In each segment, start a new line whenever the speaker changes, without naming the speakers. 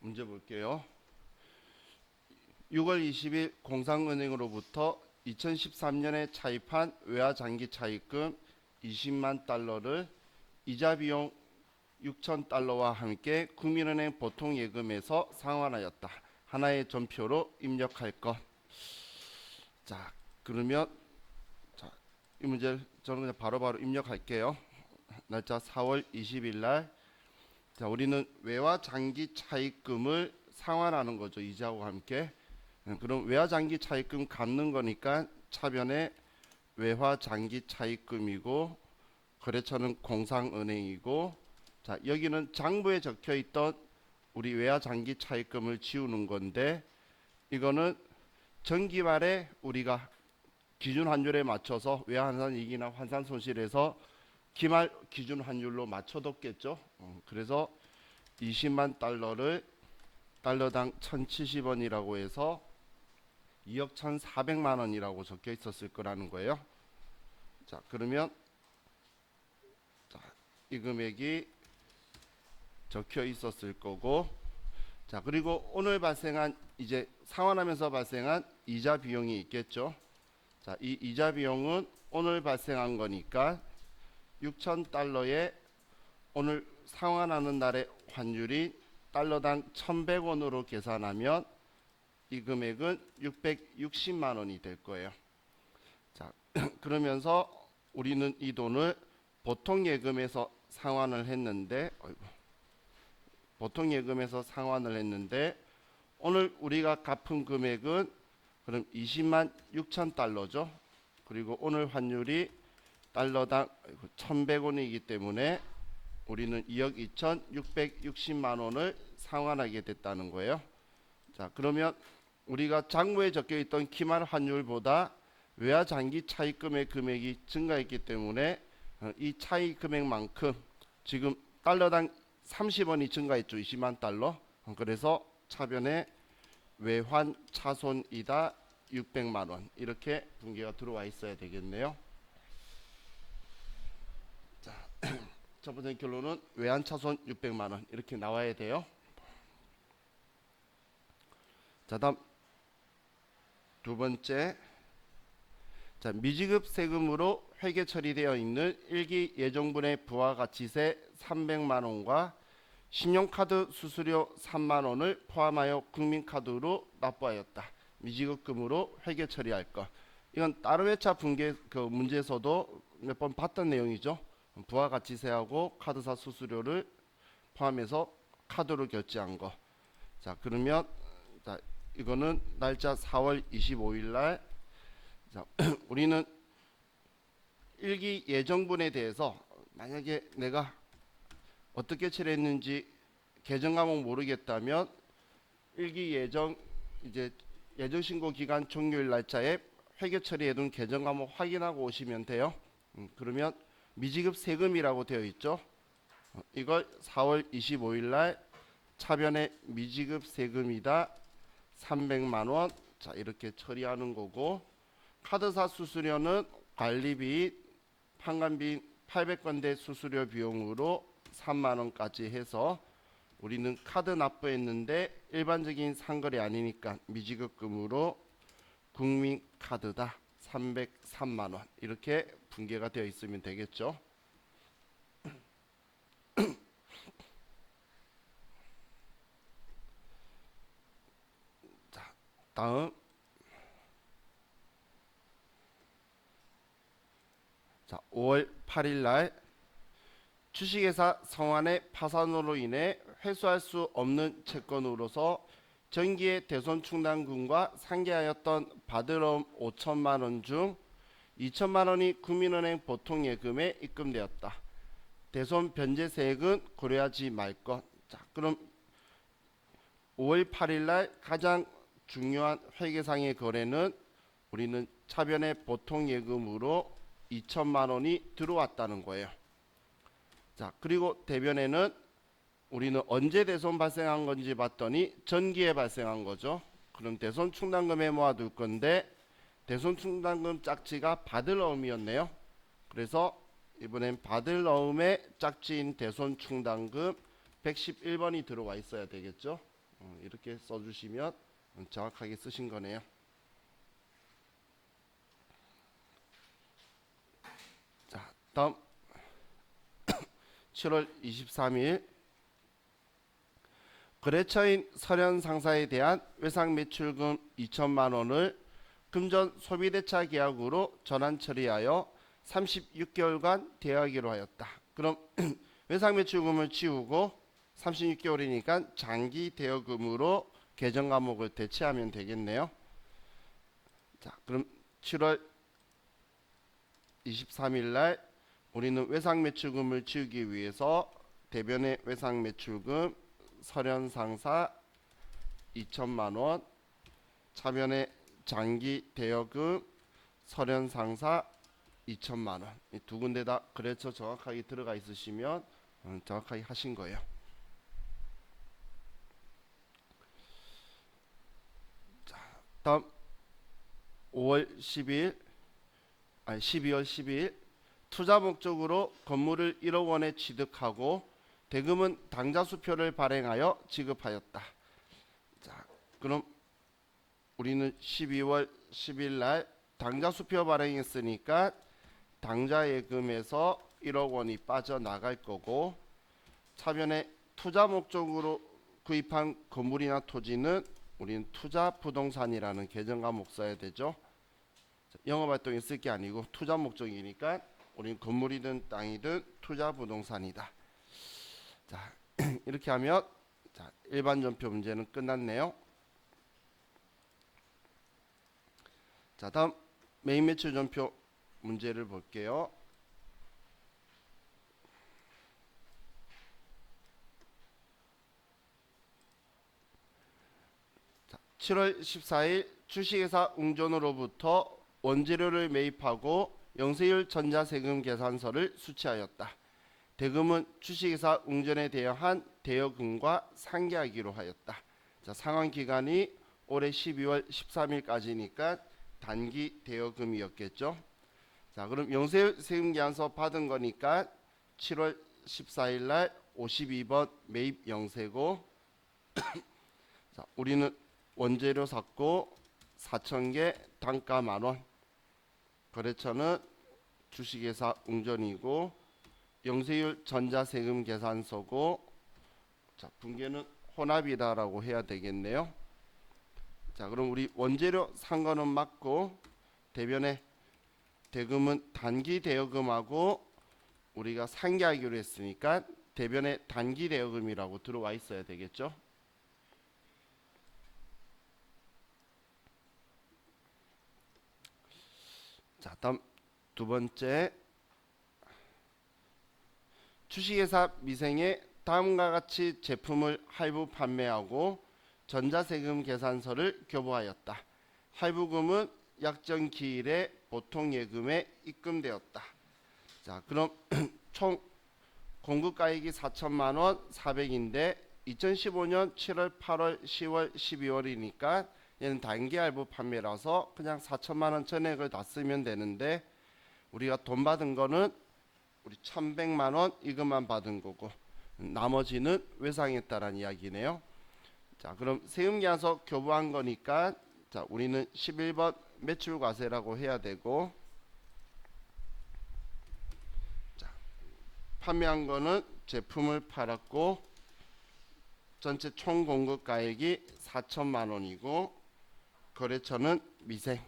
문제 볼게요. 6월 20일 공상은행으로부터 2013년에 차입한 외화장기 차입금 20만 달러를 이자 비용 6천 달러와 함께 국민은행 보통예금에서 상환하였다. 하나의 전표로 입력할 것. 자, 그러면 이 문제를 저는 그냥 바로바로 입력할게요. 날짜 4월 20일 날. 자, 우리는 외화장기 차입금을 상환하는 거죠. 이자와 함께. 그럼 외화장기 차입금 갚는 거니까 차변에 외화장기 차입금이고 거래처는 공상은행이고, 자, 여기는 장부에 적혀 있던 우리 외화장기 차입금을 지우는 건데, 이거는 정기말에 우리가 기준 환율에 맞춰서 외환환산 이익이나 환산 손실에서 기말 기준 환율로 맞춰뒀겠죠. 그래서 20만 달러를 달러당 1,070원이라고 해서 2억 1,400만 원이라고 적혀 있었을 거라는 거예요. 자, 그러면 이 금액이 적혀 있었을 거고, 자, 그리고 오늘 발생한 이제 상환하면서 발생한 이자 비용이 있겠죠. 자, 이 이자 비용은 오늘 발생한 거니까 6,000달러에 오늘 상환하는 날의 환율이 달러당 1,100원으로 계산하면 이 금액은 660만 원이 될 거예요. 자, 그러면서 우리는 이 돈을 보통예금에서 상환을 했는데, 오늘 우리가 갚은 금액은 그럼 20만 6천 달러죠. 그리고 오늘 환율이 달러당 1,100원이기 때문에 우리는 2억 2,660만 원을 상환하게 됐다는 거예요. 자, 그러면 우리가 장부에 적혀 있던 기말 환율보다 외화장기 차입금의 금액이 증가했기 때문에 이 차입 금액만큼 지금 달러당 30원이 증가했죠. 20만 달러. 그래서 차변에 외환 차손이다 600만 원, 이렇게 분계가 들어와 있어야 되겠네요. 자, 첫 번째 결론은 외환 차손 600만 원 이렇게 나와야 돼요. 자, 다음 두 번째. 자, 미지급 세금으로 회계 처리되어 있는 일기 예정분의 부가가치세 300만 원과 신용카드 수수료 3만 원을 포함하여 국민카드로 납부하였다. 미지급금으로 회계 처리할 것. 이건 다른 회차 분계 그 문제에서도 몇 번 봤던 내용이죠. 부가가치세하고 카드사 수수료를 포함해서 카드로 결제한 거. 자, 그러면 자, 이거는 날짜 4월 25일 날. 자, 우리는 일기 예정분에 대해서 만약에 내가 어떻게 처리했는지 계정 과목 모르겠다면 일기 예정 이제 예정 신고 기간 종료일 날짜에 회계 처리해둔 계정 과목 확인하고 오시면 돼요. 그러면 미지급 세금이라고 되어 있죠. 이걸 4월 25일 날 차변에 미지급 세금이다 300만 원. 자, 이렇게 처리하는 거고, 카드사 수수료는 관리비, 판관비 800건대 수수료 비용으로 3만 원까지 해서 우리는 카드 납부했는데 일반적인 상거래 아니니까 미지급금으로 국민카드다 303만 원, 이렇게 분계가 되어 있으면 되겠죠. 자, 다음. 자, 5월 8일 날 주식회사 성환의 파산으로 인해 회수할 수 없는 채권으로서 정기의 대손충당금과 상계하였던 받으러움 5천만 원 중 2천만 원이 국민은행 보통예금에 입금되었다. 대손 변제세액은 고려하지 말 것. 자, 그럼 5월 8일 날 가장 중요한 회계상의 거래는 우리는 차변의 보통예금으로 2천만 원이 들어왔다는 거예요. 자, 그리고 대변에는 우리는 언제 대손 발생한 건지 봤더니 전기에 발생한 거죠. 그럼 대손 충당금에 모아둘 건데 대손 충당금 짝지가 받을 어음이었네요. 그래서 이번엔 받을 어음의 짝지인 대손 충당금 111번이 들어와 있어야 되겠죠. 이렇게 써주시면 정확하게 쓰신 거네요. 자, 다음 7월 23일 거래처인 설현 상사에 대한 외상 매출금 2천만 원을 금전 소비대차 계약으로 전환 처리하여 36개월간 대여하기로 하였다. 그럼 외상 매출금을 지우고 36개월이니까 장기 대여금으로 계정 과목을 대체하면 되겠네요. 자, 그럼 7월 23일 날 우리는 외상 매출금을 지우기 위해서 대변의 외상 매출금 설현 상사 2천만 원, 차변의 장기 대여금 설현 상사 2천만 원. 이 두 군데 다 거래처 정확하게 들어가 있으시면 정확하게 하신 거예요. 자, 다음 5월 10일 아니 12월 10일 투자 목적으로 건물을 1억 원에 취득하고 대금은 당좌수표를 발행하여 지급하였다. 자, 그럼 우리는 12월 10일 날 당좌수표 발행했으니까 당좌예금에서 1억 원이 빠져나갈 거고, 차변에 투자 목적으로 구입한 건물이나 토지는 우리는 투자 부동산이라는 계정 과목 써야 되죠. 영업활동에 쓸 게 아니고 투자 목적이니까 우리는 건물이든 땅이든 투자 부동산이다. 자, 이렇게 하면 자, 일반 전표 문제는 끝났네요. 자, 다음 메인 매출 전표 문제를 볼게요. 자, 7월 14일 주식회사 웅전으로부터 원재료를 매입하고 영세율 전자세금 계산서를 수취하였다. 대금은 주식회사 웅전에 대여한 대여금과 상계하기로 하였다. 자, 상환 기간이 올해 12월 13일까지니까 단기 대여금이었겠죠. 자, 그럼 영세율 세금 계산서 받은 거니까 7월 14일 날 52번 매입 영세고 자, 우리는 원재료 샀고 4,000개 단가 만원, 거래처는 주식회사 웅전이고 영세율 전자세금 계산서고, 자, 분계는 혼합이다라고 해야 되겠네요. 자, 그럼 우리 원재료 산 거는 맞고 대변에 대금은 단기 대여금하고 우리가 상계하기로 했으니까 대변에 단기 대여금이라고 들어와 있어야 되겠죠. 자, 다음 두 번째, 주식회사 미생에 다음과 같이 제품을 할부 판매하고 전자세금 계산서를 교부하였다. 할부금은 약정 기일에 보통 예금에 입금되었다. 자, 그럼 총 공급가액이 4천만 원 400인데 2015년 7월, 8월, 10월, 12월이니까 얘는 단기 할부 판매라서 그냥 4천만 원 전액을 다 쓰면 되는데, 우리가 돈 받은 거는 우리 1,100만 원 이것만 받은 거고 나머지는 외상했다라는 이야기네요. 자, 그럼 세금계산서 교부한 거니까 자, 우리는 11번 매출과세라고 해야 되고, 자, 판매한 거는 제품을 팔았고 전체 총 공급가액이 4천만 원이고 거래처는 미생,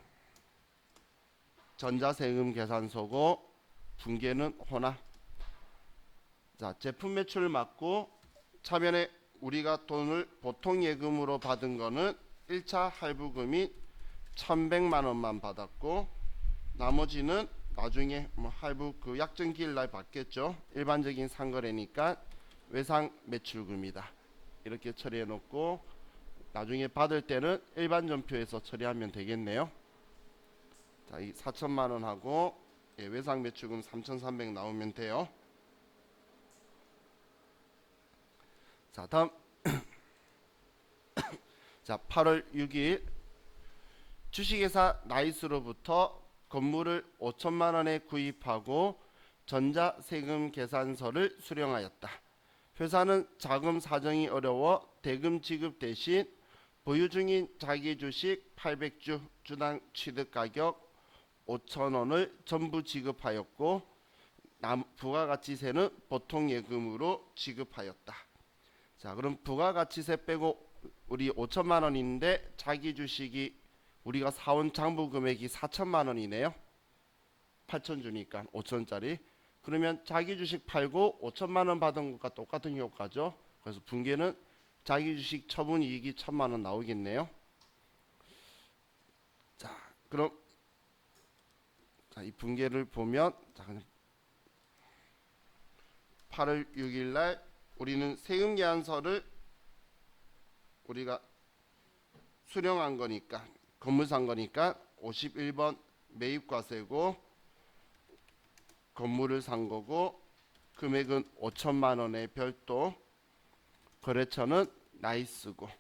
전자세금 계산서고 분계는 혼합. 자, 제품 매출을 맞고 차변에 우리가 돈을 보통 예금으로 받은 거는 1차 할부금이 1,100만 원만 받았고 나머지는 나중에 뭐 할부 그 약정 기일 날 받겠죠. 일반적인 상거래니까 외상 매출금이다. 이렇게 처리해 놓고 나중에 받을 때는 일반 전표에서 처리하면 되겠네요. 자, 이 4천만 원하고 외상 매출금 3,300 나오면 돼요. 자, 다음 자, 8월 6일 주식회사 나이스로부터 건물을 5천만 원에 구입하고 전자세금 계산서를 수령하였다. 회사는 자금 사정이 어려워 대금 지급 대신 보유 중인 자기 주식 800주 주당 취득 가격 5,000원을 전부 지급하였고 부가가치세는 보통 예금으로 지급하였다. 자, 그럼 부가가치세 빼고 우리 5천만 원인데 자기 주식이 우리가 사온 장부 금액이 4천만 원이네요. 8천 주니까 5천짜리. 그러면 자기 주식 팔고 5천만 원 받은 것과 똑같은 효과죠. 그래서 분계는 자기 주식 처분 이익이 1,000만 원 나오겠네요. 자, 그럼 이 분계를 보면 8월 6일 날 우리는 세금 계산서를 우리가 수령한 거니까 건물 산 거니까 51번 매입과세고 건물을 산 거고 금액은 5천만 원의 별도 거래처는 나이스고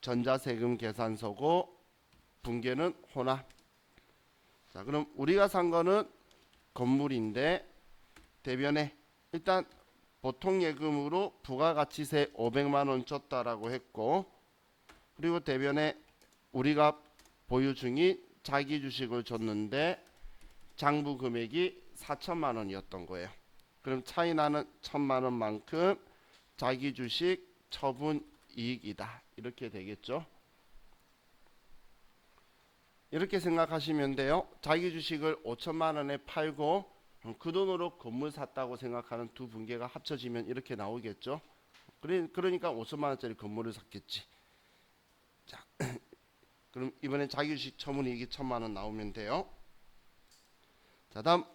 전자세금 계산서고 분계는 혼합. 자, 그럼 우리가 산 거는 건물인데 대변에 일단 보통 예금으로 부가가치세 500만 원 줬다라고 했고 그리고 대변에 우리가 보유 중인 자기 주식을 줬는데 장부 금액이 4천만 원이었던 거예요. 그럼 차이 나는 1,000만 원만큼 자기 주식 처분 이익이다. 이렇게 되겠죠. 이렇게 생각하시면 돼요. 자기 주식을 5천만 원에 팔고 그 돈으로 건물 샀다고 생각하는 두 분계가 합쳐지면 이렇게 나오겠죠. 그러니까 5천만 원짜리 건물을 샀겠지. 자, 그럼 이번엔 자기 주식 처분 이익이 1,000만 원 나오면 돼요. 자, 다음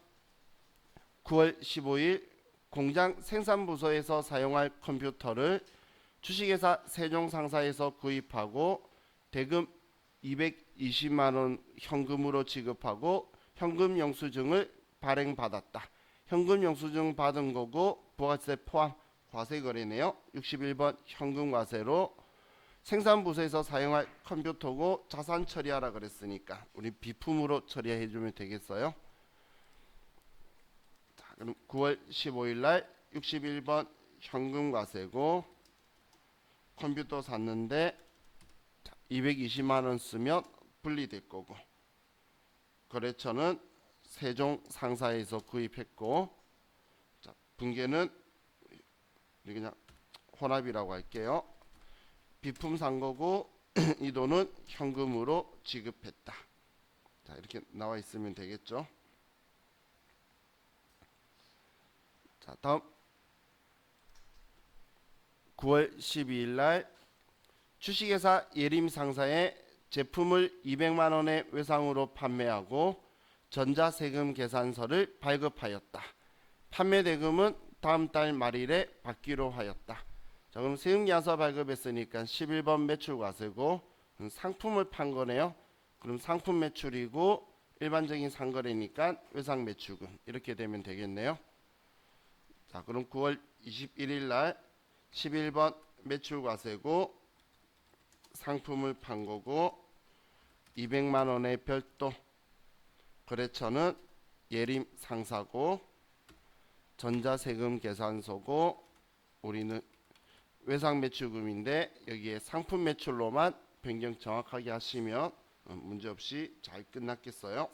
9월 15일 공장 생산부서에서 사용할 컴퓨터를 주식회사 세종상사에서 구입하고 대금 220만 원 현금으로 지급하고 현금 영수증을 발행받았다. 현금 영수증 받은 거고 부가세 포함 과세 거래네요. 61번 현금 과세로 생산부서에서 사용할 컴퓨터고 자산 처리하라 그랬으니까 우리 비품으로 처리해 주면 되겠어요. 자, 그럼 9월 15일 날 61번 현금 과세고 컴퓨터 샀는데 220만 원 쓰면 분리될 거고 거래처는 세종 상사에서 구입했고 자, 분계는 그냥 혼합이라고 할게요. 비품 산 거고 이 돈은 현금으로 지급했다. 자, 이렇게 나와 있으면 되겠죠. 자, 다음 9월 12일 날 주식회사 예림 상사에 제품을 200만 원의 외상으로 판매하고 전자세금 계산서를 발급하였다. 판매 대금은 다음 달 말일에 받기로 하였다. 자, 그럼 세금계산서 발급했으니까 11번 매출과세고 상품을 판 거네요. 그럼 상품 매출이고 일반적인 상거래니까 외상 매출금 이렇게 되면 되겠네요. 자, 그럼 9월 21일 날 11번 매출과세고 상품을 판 거고 200만 원의 별도 거래처는 예림 상사고 전자세금 계산서고 우리는 외상 매출금인데 여기에 상품 매출로만 변경 정확하게 하시면 문제없이 잘 끝났겠어요.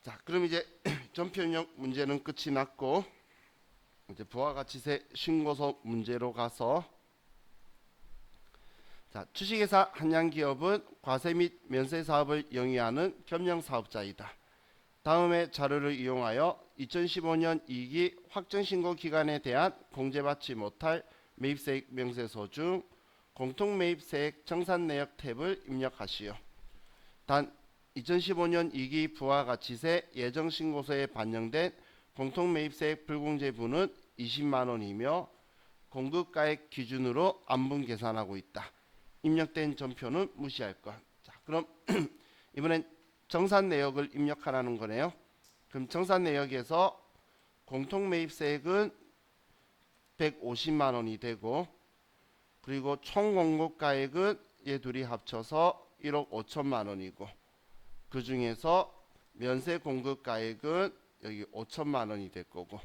자, 그럼 이제 전편역 문제는 끝이 났고 이제 부가가치세 신고서 문제로 가서 자, 주식회사 한양기업은 과세 및 면세 사업을 영위하는 겸용 사업자이다. 다음의 자료를 이용하여 2015년 이익이 확정신고 기간에 대한 공제받지 못할 매입세액 명세서 중 공통매입세액 정산내역 탭을 입력하시오. 단 2015년 이익이 부가가치세 예정신고서에 반영된 공통매입세액 불공제분은 20만 원이며 공급가액 기준으로 안분 계산하고 있다. 입력된 전표는 무시할 것. 자, 그럼 이번엔 정산 내역을 입력하라는 거네요. 그럼 정산 내역에서 공통매입세액은 150만 원이 되고 그리고 총 공급가액은 얘 둘이 합쳐서 1억 5천만 원이고 그 중에서 면세 공급가액은 여기 5천만 원이 될 거고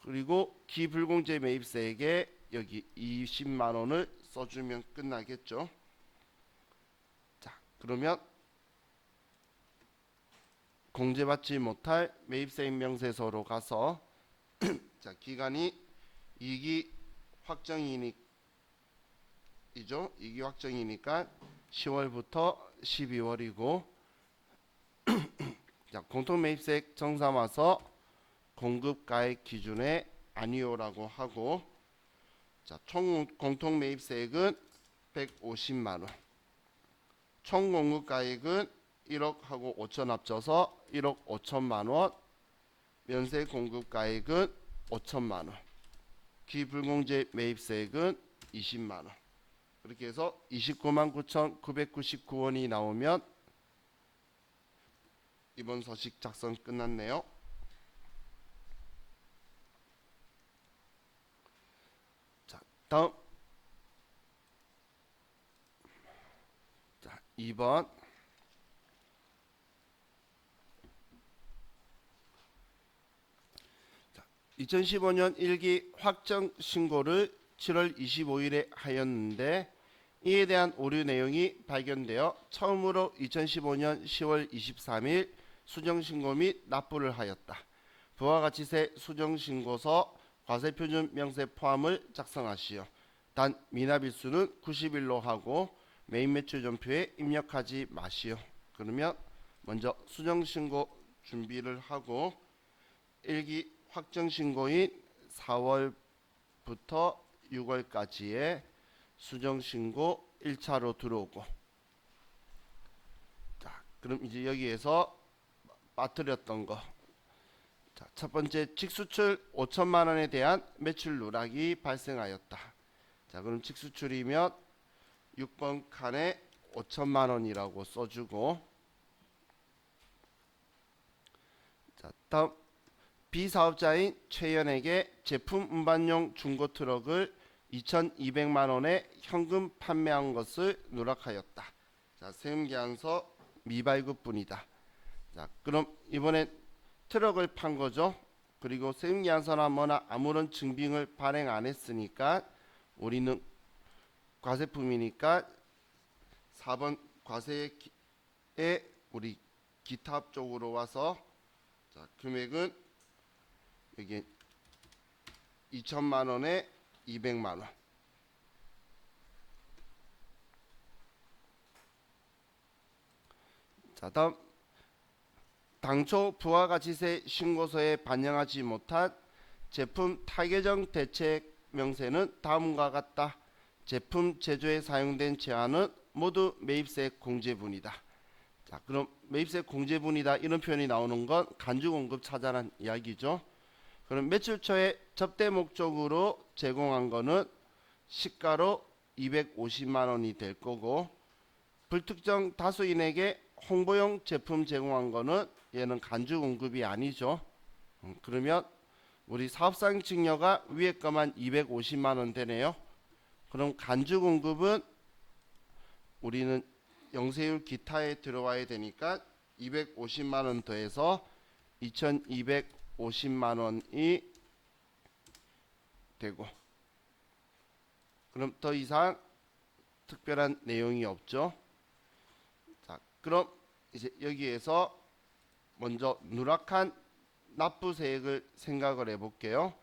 그리고 기불공제 매입세액에 여기 20만 원을 써주면 끝나겠죠. 자, 그러면 공제받지 못할 매입세 임명세서로 가서 자, 기간이 2기 확정이니까 2기 확정이니까 10월부터 12월이고 자, 공통매입세 정산 와서 공급가액 기준에 아니오라고 하고 자, 총 공통매입세액은 150만 원. 총 공급가액은 1억하고 5천 합쳐서 1억 5천만 원. 면세 공급가액은 5천만 원. 기불공제 매입세액은 20만 원. 그렇게 해서 29만 9,999원이 나오면 이번 서식 작성 끝났네요. 자, 다음 자, 2번 2015년 1기 확정 신고를 7월 25일에 하였는데 이에 대한 오류 내용이 발견되어 처음으로 2015년 10월 23일 수정신고 및 납부를 하였다. 부가가치세 수정신고서 과세표준 명세 포함을 작성하시오. 단 미납일수는 90일로 하고 매입매출전표에 입력하지 마시오. 그러면 먼저 수정신고 준비를 하고 1기 확정신고인 4월부터 6월까지의 수정신고 1차로 들어오고 자, 그럼 이제 여기에서 빠뜨렸던 거 자, 첫 번째 직수출 5천만 원에 대한 매출 누락이 발생하였다. 자, 그럼 직수출이면 6번 칸에 5천만 원이라고 써주고 자, 다음 비사업자인 최연에게 제품 운반용 중고 트럭을 2,200만 원에 현금 판매한 것을 누락하였다. 자, 세금계약서 미발급분이다. 자, 그럼 이번엔 트럭을 판 거죠. 그리고 세금계약서나 뭐나 아무런 증빙을 발행 안 했으니까 우리는 과세품이니까 4번 과세에 우리 기타 쪽으로 와서 자, 금액은 여기 2천만 원에 200만 원. 자, 다음 당초 부가가치세 신고서에 반영하지 못한 제품 타개정 대책 명세는 다음과 같다. 제품 제조에 사용된 제한은 모두 매입세 공제분이다. 자, 그럼 매입세 공제분이다 이런 표현이 나오는 건 간주공급 차단한 이야기죠. 그럼 매출처에 접대 목적으로 제공한 거는 시가로 250만 원이 될 거고 불특정 다수인에게 홍보용 제품 제공한 거는 얘는 간주 공급이 아니죠. 그러면 우리 사업상 증여가 위에 거만 250만 원 되네요. 그럼 간주 공급은 우리는 영세율 기타에 들어와야 되니까 250만 원 더해서 2,250만 원이 되고 그럼 더 이상 특별한 내용이 없죠. 자, 그럼 이제 여기에서 먼저 누락한 납부세액을 생각을 해볼게요.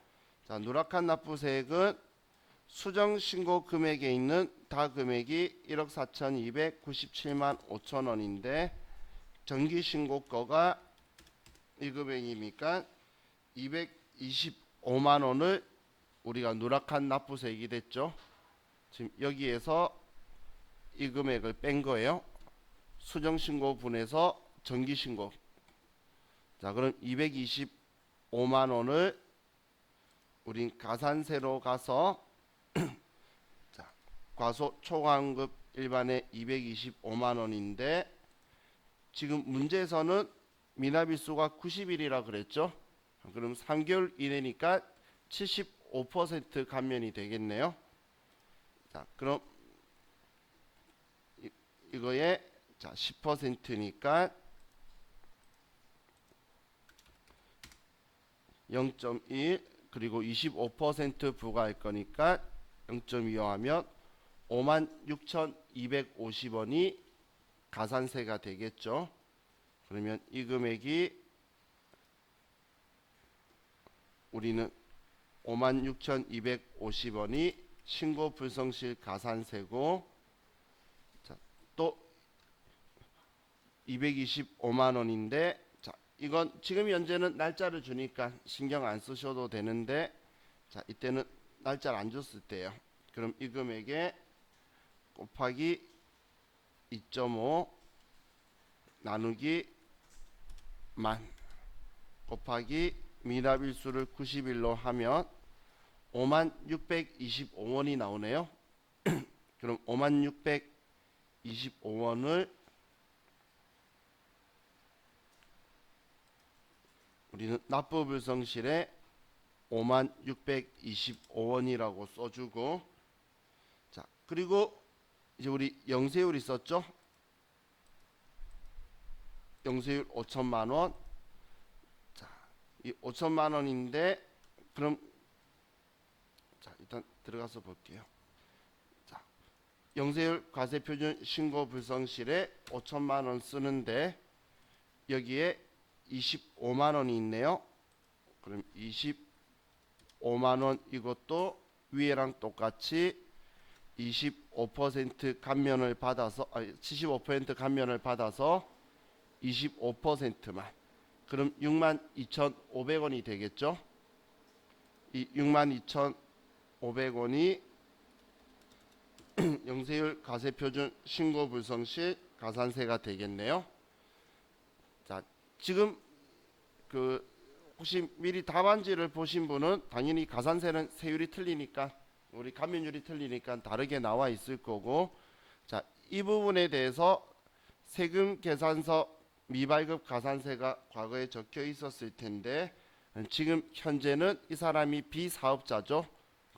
자, 누락한 납부세액은 수정신고 금액에 있는 다 금액이 1억 4,297만 5천 원인데 정기신고 거가 이 금액이니까 225만 원을 우리가 누락한 납부세액이 됐죠. 지금 여기에서 이 금액을 뺀 거예요. 수정신고분에서 정기신고. 자, 그럼 225만 원을 우린 가산세로 가서 자, 과소 초과환급 일반에 225만 원인데 지금 문제에서는 미납일수가 90일이라 그랬죠. 그럼 3개월 이내니까 75% 감면이 되겠네요. 자, 그럼 이거에 자 10%니까 0.1 그리고 25% 부과할 거니까 0.25 하면 56,250원이 가산세가 되겠죠. 그러면 이 금액이 우리는 56,250원이 신고 불성실 가산세고, 자, 또 225만 원인데, 자, 이건 지금 현재는 날짜를 주니까 신경 안 쓰셔도 되는데, 자, 이때는 날짜를 안 줬을 때요. 그럼 이 금액에 곱하기 2.5 나누기 만 곱하기 미납일수를 90일로 하면 56,225원이 나오네요. 그럼 56,225원을 우리는 납부불성실에 56,225원이라고 써주고, 자, 그리고 이제 우리 영세율 있었죠? 영세율 5천만 원. 자, 이 5천만 원인데, 그럼 자, 일단 들어가서 볼게요. 자, 영세율 과세표준 신고 불성실에 5천만 원 쓰는데 여기에 25만 원이 있네요. 그럼 25만 원 이것도 위에랑 똑같이 25% 감면을 받아서 75% 감면을 받아서 25%만, 그럼 62,500원이 되겠죠. 이 62,500원이 영세율 과세표준 신고 불성실 가산세가 되겠네요. 자, 지금 그 혹시 미리 답안지를 보신 분은 당연히 가산세는 세율이 틀리니까, 우리 감면율이 틀리니까 다르게 나와 있을 거고, 자, 이 부분에 대해서 세금 계산서 미발급 가산세가 과거에 적혀 있었을 텐데, 지금 현재는 이 사람이 비사업자죠.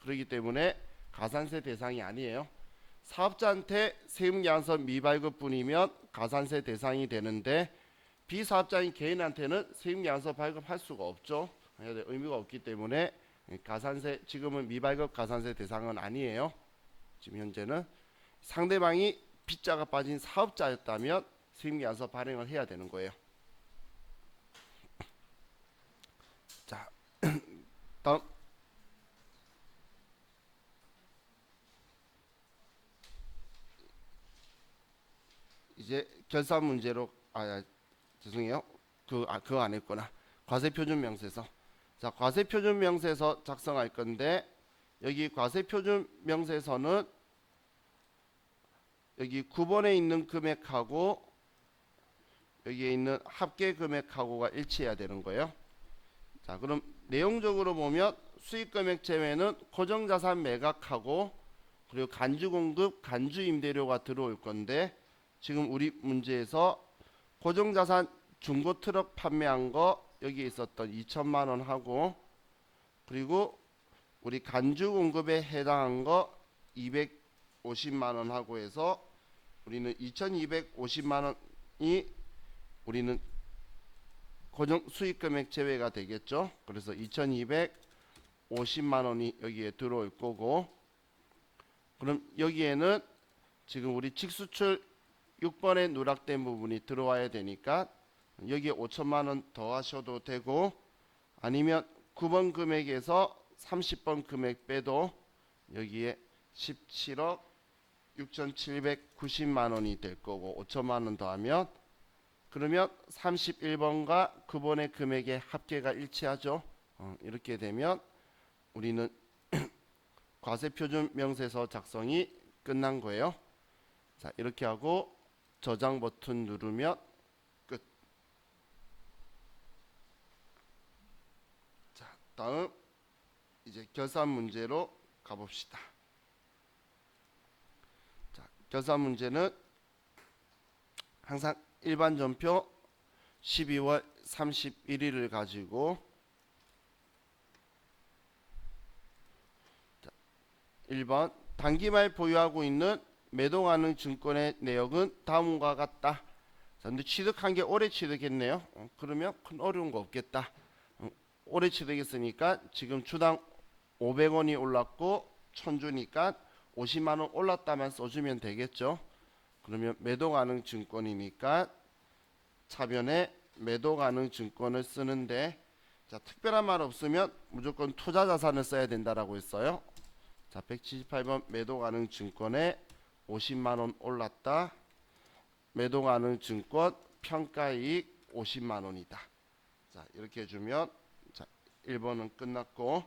그렇기 때문에 가산세 대상이 아니에요. 사업자한테 세금계산서 미발급분이면 가산세 대상이 되는데, 비사업자인 개인한테는 세금계산서 발급할 수가 없죠. 의미가 없기 때문에 가산세, 지금은 미발급 가산세 대상은 아니에요. 지금 현재는 상대방이 빚자가 빠진 사업자였다면 세금계산서 발행을 해야 되는 거예요. 자, 다음 이제 결산 문제로 죄송해요. 그거 안 했구나. 과세표준명세서. 자, 과세표준명세서 작성할 건데, 여기 과세표준명세서는 여기 9번에 있는 금액하고 여기에 있는 합계 금액하고가 일치해야 되는 거예요. 자, 그럼 내용적으로 보면 수익금액 제외는 고정자산 매각하고 그리고 간주공급, 간주임대료가 들어올 건데, 지금 우리 문제에서 고정자산 중고트럭 판매한 거 여기에 있었던 2천만 원 하고, 그리고 우리 간주공급에 해당한 거 250만 원 하고 해서 우리는 2,250만 원이 우리는 고정 수익금액 제외가 되겠죠. 그래서 2,250만 원이 여기에 들어올 거고, 그럼 여기에는 지금 우리 직수출 6번에 누락된 부분이 들어와야 되니까 여기에 5천만 원 더 하셔도 되고, 아니면 9번 금액에서 30번 금액 빼도 여기에 17억 6,790만 원이 될 거고, 5천만 원 더하면 그러면 31번과 9번의 금액의 합계가 일치하죠. 이렇게 되면 우리는 과세표준 명세서 작성이 끝난 거예요. 자, 이렇게 하고 저장 버튼 누르면 끝. 자, 다음 이제 결산 문제로 가봅시다. 자, 결산 문제는 항상 일반 전표 12월 31일을 가지고, 자, 1번 단기말 보유하고 있는 매도가능 증권의 내역은 다음과 같다. 자, 근데 취득한 게 올해 취득했네요. 그러면 큰 어려운 거 없겠다. 올해 취득했으니까 지금 주당 500원이 올랐고 천주니까 50만 원 올랐다만 써주면 되겠죠. 그러면 매도 가능 증권이니까 차변에 매도 가능 증권을 쓰는데, 자, 특별한 말 없으면 무조건 투자 자산을 써야 된다라고 했어요. 자, 178번 매도 가능 증권에 50만 원 올랐다. 매도 가능 증권 평가이익 50만 원이다. 자, 이렇게 해주면, 자, 1번은 끝났고,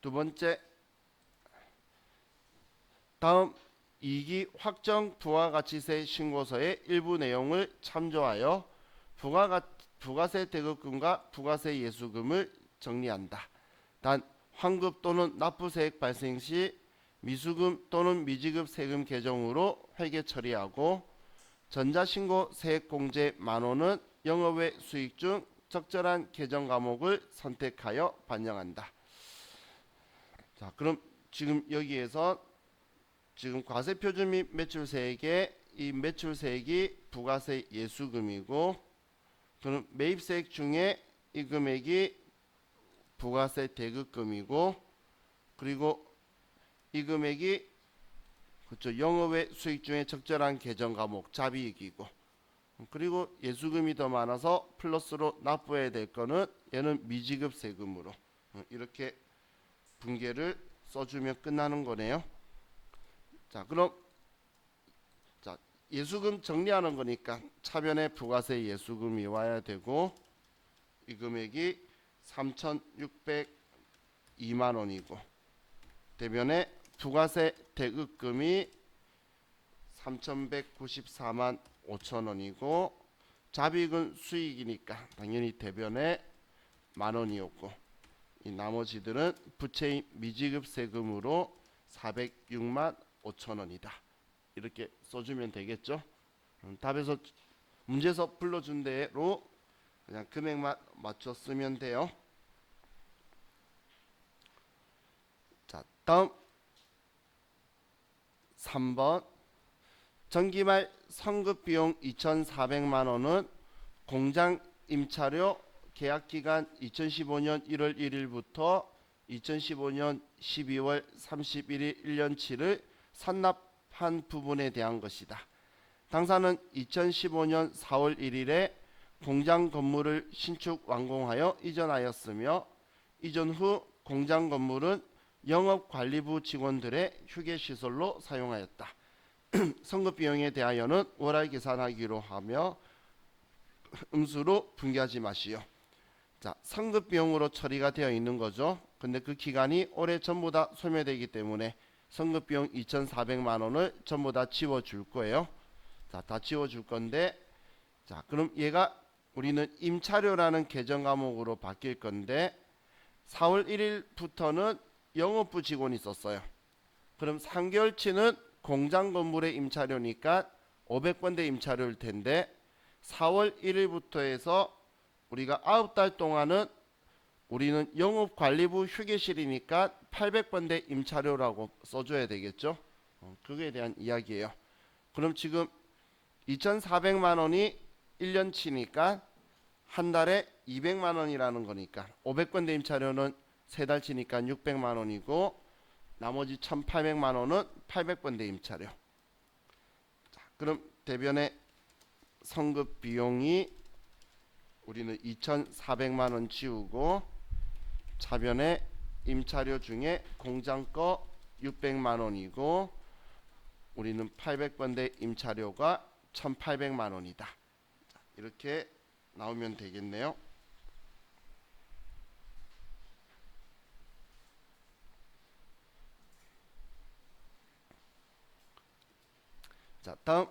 두 번째, 다음 2기 확정 부가가치세 신고서의 일부 내용을 참조하여 부가세 대급금과 부가세 예수금을 정리한다. 단 환급 또는 납부세액 발생 시 미수금 또는 미지급 세금 계정으로 회계 처리하고, 전자신고 세액공제 만원은 영업외 수익 중 적절한 계정 과목을 선택하여 반영한다. 자, 그럼 지금 여기에서 지금 과세표준 및 매출세액의 이 매출세액이 부가세 예수금이고, 그럼 매입세액 중에 이 금액이 부가세 대급금이고, 그리고 이 금액이 그렇죠, 영업외 수익 중에 적절한 계정 과목 자비익이고, 그리고 예수금이 더 많아서 플러스로 납부해야 될 거는 얘는 미지급 세금으로 이렇게 분계를 써주면 끝나는 거네요. 자, 그럼 자, 예수금 정리하는 거니까 차변에 부가세 예수금이 와야 되고, 이 금액이 3,602만 원이고, 대변에 부가세 대급금이 3,194만 5천 원이고, 자비익은 수익이니까 당연히 대변에 만 원이었고, 이 나머지들은 부채인 미지급 세금으로 406만 5천 원이다. 이렇게 써주면 되겠죠. 답에서 문제에서 불러준 대로 그냥 금액만 맞춰 쓰면 돼요. 자, 다음 3번 정기말 성급비용 2,400만 원은 공장 임차료 계약기간 2015년 1월 1일부터 2015년 12월 31일 1년치를 산납한 부분에 대한 것이다. 당사는 2015년 4월 1일에 공장 건물을 신축 완공하여 이전하였으며, 이전 후 공장 건물은 영업관리부 직원들의 휴게시설로 사용하였다. 성급비용에 대하여는 월할 계산하기로 하며 음수로 분개하지 마시오. 자, 성급비용으로 처리가 되어 있는 거죠. 근데 그 기간이 올해 전부 다 소멸되기 때문에 성급비용 2,400만 원을 전부 다 지워줄 거예요. 자, 다 지워줄 건데, 자, 그럼 얘가 우리는 임차료라는 계정 과목으로 바뀔 건데, 4월 1일부터는 영업부 직원이 있었어요. 그럼 3개월치는 공장 건물의 임차료니까 500번대 임차료일 텐데, 4월 1일부터 해서 우리가 9달 동안은 우리는 영업관리부 휴게실이니까 800번대 임차료라고 써줘야 되겠죠. 그거에 대한 이야기예요. 그럼 지금 2,400만 원이 1년치니까 한 달에 200만 원이라는 거니까 500번대 임차료는 3달치니까 600만 원이고, 나머지 1,800만 원은 800번대 임차료. 자, 그럼 대변의 성급 비용이 우리는 2,400만 원 지우고, 차변에 임차료 중에 공장 거 600만 원이고, 우리는 800번대 임차료가 1,800만 원이다. 자, 이렇게 나오면 되겠네요. 자, 다음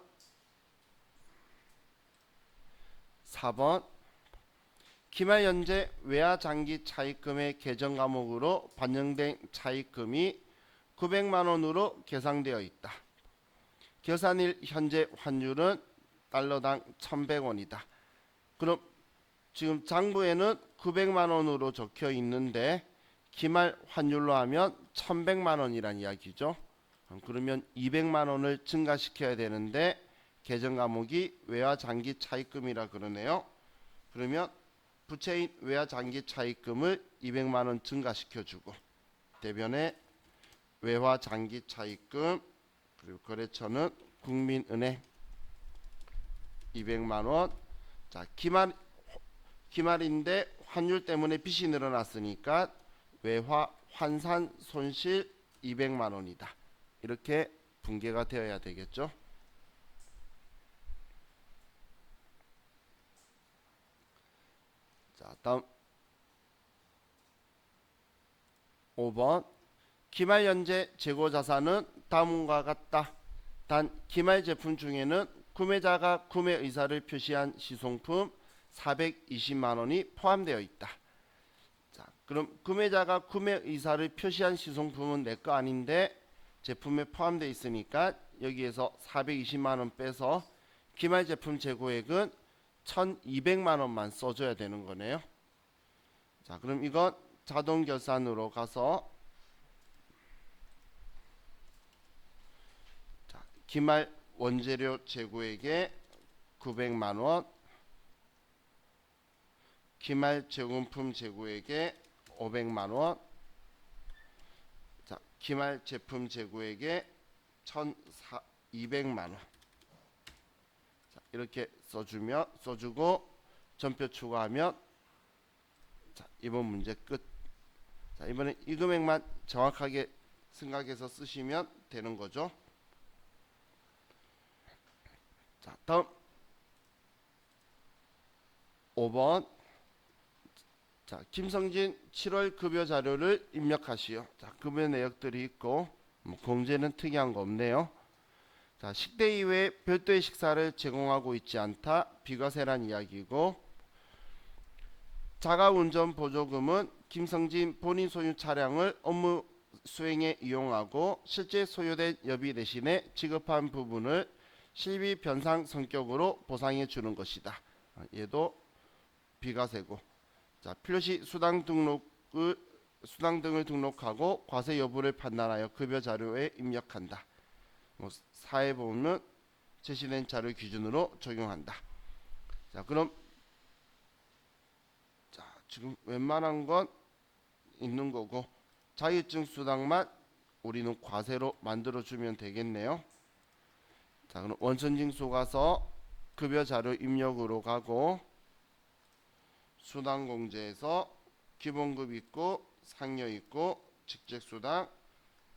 4번 기말 현재 외화 장기 차입금의 계정 과목으로 반영된 차입금이 900만 원으로 계상되어 있다. 계산일 현재 환율은 달러당 1,100원이다. 그럼 지금 장부에는 900만 원으로 적혀 있는데 기말 환율로 하면 1,100만 원이란 이야기죠. 그러면 200만 원을 증가시켜야 되는데 계정 과목이 외화 장기 차입금이라 그러네요. 그러면 부채인 외화 장기 차입금을 200만 원 증가시켜 주고 대변에 외화 장기 차입금 그리고 거래처는 국민은행 200만 원. 자, 기말인데 환율 때문에 빚이 늘어났으니까 외화 환산 손실 200만 원이다. 이렇게 분계가 되어야 되겠죠. 자, 다음 5번 기말 현재 재고 자산은 다음과 같다. 단 기말 제품 중에는 구매자가 구매 의사를 표시한 시송품 420만 원이 포함되어 있다. 자, 그럼 구매자가 구매 의사를 표시한 시송품은 내 거 아닌데 제품에 포함되어 있으니까 여기에서 420만 원 빼서 기말 제품 재고액은 1200만 원만 써줘야 되는 거네요. 자, 그럼 이건 자동 결산으로 가서 자, 기말 원재료 재고액에 900만 원, 기말 제공품 재고액에 500만 원, 자, 기말 제품 재고액에 1200만 원. 자, 이렇게 써주고 전표 추가하면 자, 이번 문제 끝. 자, 이번에 이 금액만 정확하게 생각해서 쓰시면 되는 거죠. 자, 다음 5번. 자, 김성진 7월 급여 자료를 입력하시오. 자, 급여 내역들이 있고 공제는 특이한 거 없네요. 자, 식대 이외에 별도의 식사를 제공하고 있지 않다. 비과세란 이야기고, 자가운전 보조금은 김성진 본인 소유 차량을 업무 수행에 이용하고 실제 소요된 여비 대신에 지급한 부분을 실비 변상 성격으로 보상해 주는 것이다. 얘도 비과세고, 자, 필요시 수당 등을 등록하고 과세 여부를 판단하여 급여 자료에 입력한다. 사회보험은 제시된 자료 기준으로 적용한다. 자, 그럼 자, 지금 웬만한 건 있는 거고 자격증 수당만 우리는 과세로 만들어 주면 되겠네요. 자, 그럼 원천징수 가서 급여 자료 입력으로 가고 수당 공제에서 기본급 있고 상여 있고 직책수당,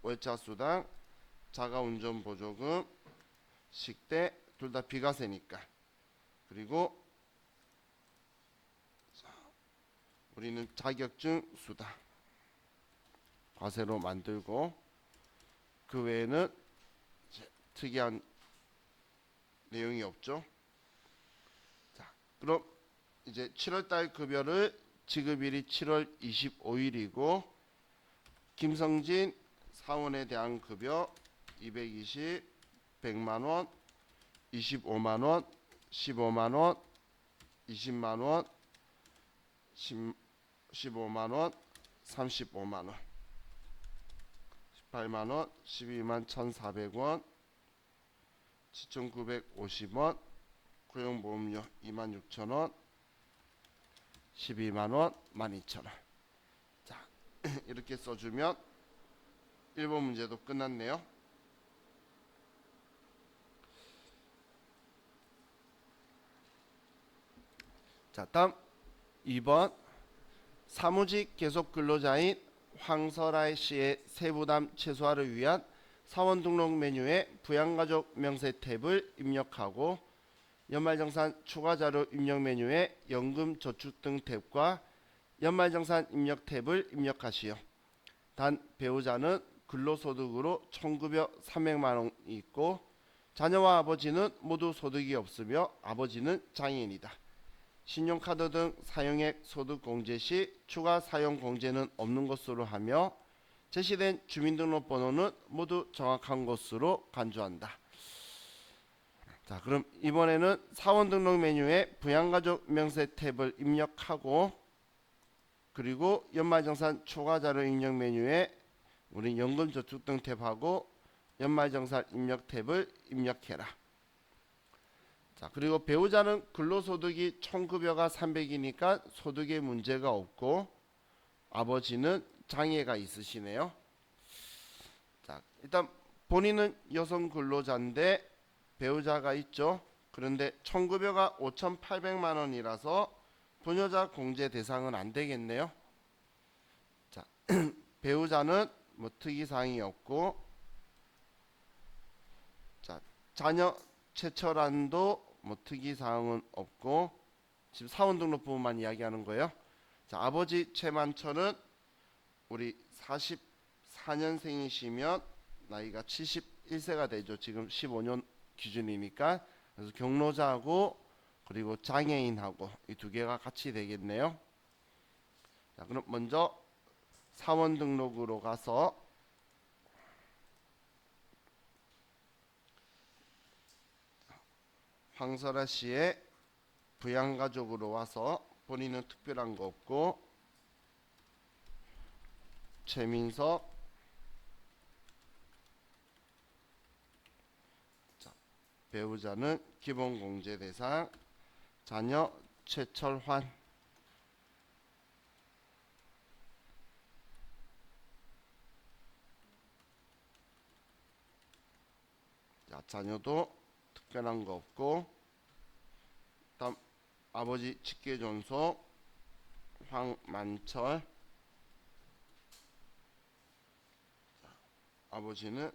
월차수당, 자가운전 보조금, 식대 둘 다 비과세니까. 그리고 우리는 자격증 수당 과세로 만들고 그 외에는 특이한 내용이 없죠. 자, 그럼 이제 7월달 급여를 지급일이 7월 25일이고 김성진 사원에 대한 급여 220, 100만원, 25만원, 15만원, 20만원, 15만원, 35만원, 18만원, 12만 1,400원, 7,950원, 고용보험료 26,000원, 12만원, 12,000원. 자, 이렇게 써주면 1번 문제도 끝났네요. 자, 다음 2번 사무직 계속 근로자인 황설아 씨의 세부담 최소화를 위한 사원 등록 메뉴에 부양가족 명세 탭을 입력하고 연말정산 추가자료 입력 메뉴에 연금 저축 등 탭과 연말정산 입력 탭을 입력하시오. 단 배우자는 근로소득으로 총급여 300만원이 있고 자녀와 아버지는 모두 소득이 없으며 아버지는 장애인이다. 신용카드 등 사용액 소득 공제 시 추가 사용 공제는 없는 것으로 하며 제시된 주민등록번호는 모두 정확한 것으로 간주한다. 자, 그럼 이번에는 사원 등록 메뉴에 부양가족 명세 탭을 입력하고 그리고 연말정산 초과자료 입력 메뉴에 우리 연금저축 등 탭하고 연말정산 입력 탭을 입력해라. 자, 그리고 배우자는 근로소득이 1900가 300이니까 소득에 문제가 없고 아버지는 장애가 있으시네요. 자, 일단 본인은 여성 근로자인데 배우자가 있죠. 그런데 1900가 5800만 원이라서 부녀자 공제 대상은 안 되겠네요. 자, 배우자는 뭐 특이사항이 없고, 자, 자녀 최철안도 뭐 특이사항은 없고, 지금 사원등록부만 이야기하는 거예요. 자, 아버지 최만철은 우리 44년생이시면 나이가 71세가 되죠. 지금 15년 기준이니까. 그래서 경로자하고 그리고 장애인하고 이 두 개가 같이 되겠네요. 자, 그럼 먼저 사원 등록으로 가서 황설아 씨의 부양가족으로 와서 본인은 특별한 거 없고 최민석, 자, 배우자는 기본공제 대상, 자녀 최철환, 자, 자녀도 특별한 거 없고, 다음 아버지 직계존속 황만철, 자, 아버지는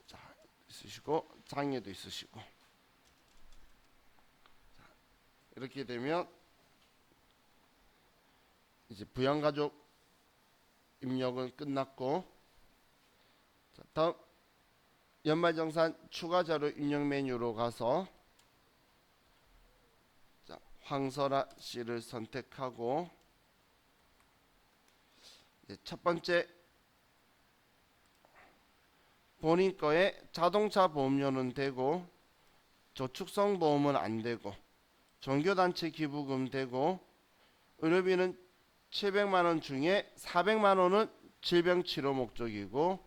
자, 있으시고 장애도 있으시고. 자, 이렇게 되면 이제 부양가족 입력은 끝났고, 자, 다음 연말정산 추가자료 입력 메뉴로 가서 자, 황설아 씨를 선택하고 첫 번째 본인 거에 자동차 보험료는 되고 저축성 보험은 안 되고 종교단체 기부금 되고 의료비는 700만 원 중에 400만 원은 질병치료 목적이고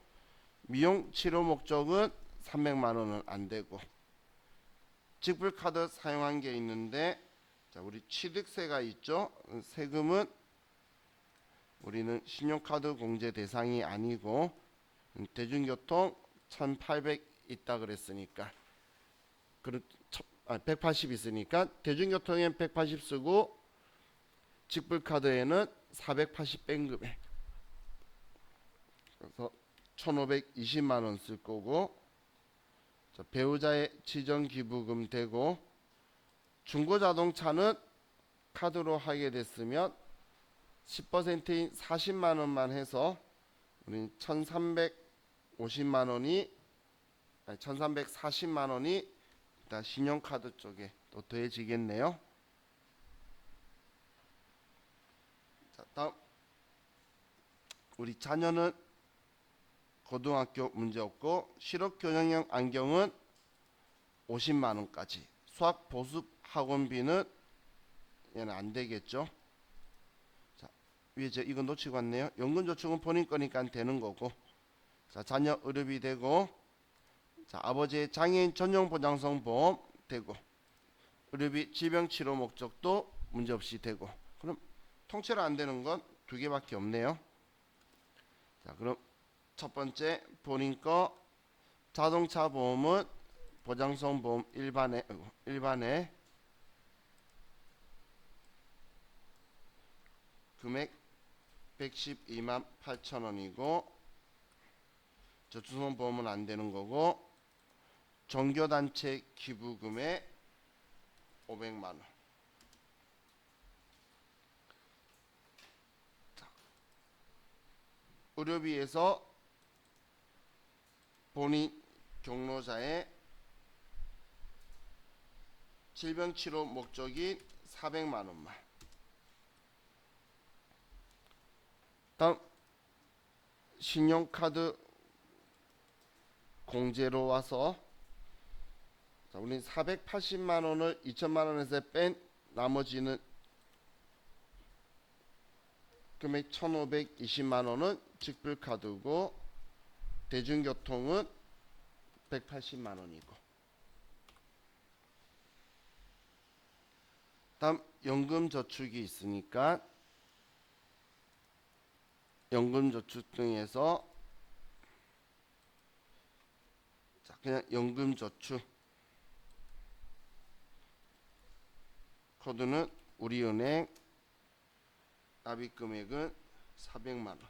미용 치료 목적은 300만 원은 안 되고 직불카드 사용한 게 있는데 자, 우리 취득세가 있죠. 세금은 우리는 신용카드 공제 대상이 아니고 대중교통 1800 있다 그랬으니까 180 있으니까 대중교통엔 180 쓰고 직불카드에는 480 뺀 금액 그래서 1520만 원 쓸 거고 자, 배우자의 지정기부금 되고 중고자동차는 카드로 하게 됐으면 10%인 40만 원만 해서 우리 1350만 원이 1340만 원이 일단 신용카드 쪽에 또 더해지겠네요. 자, 다음 우리 자녀는 고등학교 문제 없고 실업교정형 안경은 50만 원까지 수학 보습 학원비는 얘는 안 되겠죠. 자, 위에 저 이거 놓치고 왔네요. 연금저축은 본인 거니까 되는 거고 자, 자녀 의료비 되고 자, 아버지의 장애인 전용 보장성 보험 되고 의료비 질병치료 목적도 문제없이 되고 그럼 통째로 안 되는 건 두 개밖에 없네요. 자, 그럼 첫 번째 본인 거 자동차 보험은 보장성 보험 일반에 금액 112만 8천 원이고 저축성 보험은 안 되는 거고 종교단체 기부금에 500만 원. 자, 의료비에서 본인 경로자의 질병치료 목적인 400만 원만. 다음 신용카드 공제로 와서 자, 우린 480만 원을 2천만 원에서 뺀 나머지는 금액 1520만 원은 직불카드고 대중교통은 180만 원이고. 다음 연금저축이 있으니까 연금저축 등에서 자, 그냥 연금저축 코드는 우리은행 납입금액은 400만 원.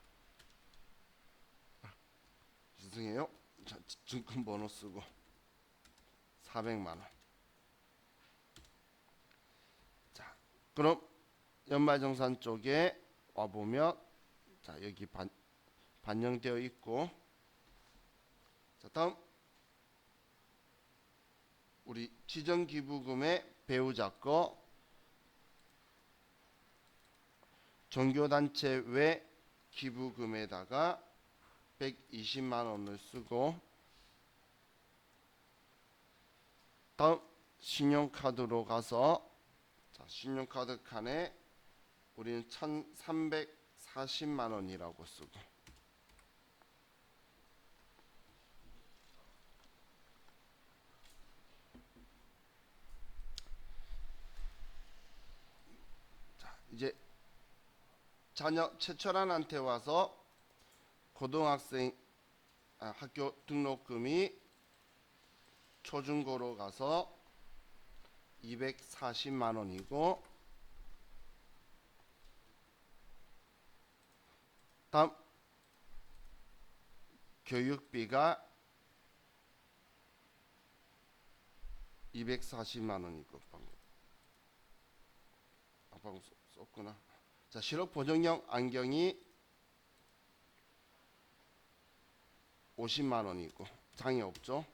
죄송해요. 자, 증권번호 쓰고 400만 원. 자, 그럼 연말정산 쪽에 와 보면 자, 여기 반영되어 있고, 자, 다음 우리 지정기부금의 배우자 거 종교단체 외 기부금에다가 120만 원을 쓰고, 다음 신용카드로 가서 자, 신용카드 칸에 우리는 1340만 원이라고 쓰고, 자, 이제 자녀 최철한한테 와서 고등학생 학교 등록금이 초중고로 가서 240만 원이고, 다음 교육비가 240만 원이고, 방금 썼구나. 자, 실업 보정용 안경이 50만 원이고 장애 없죠.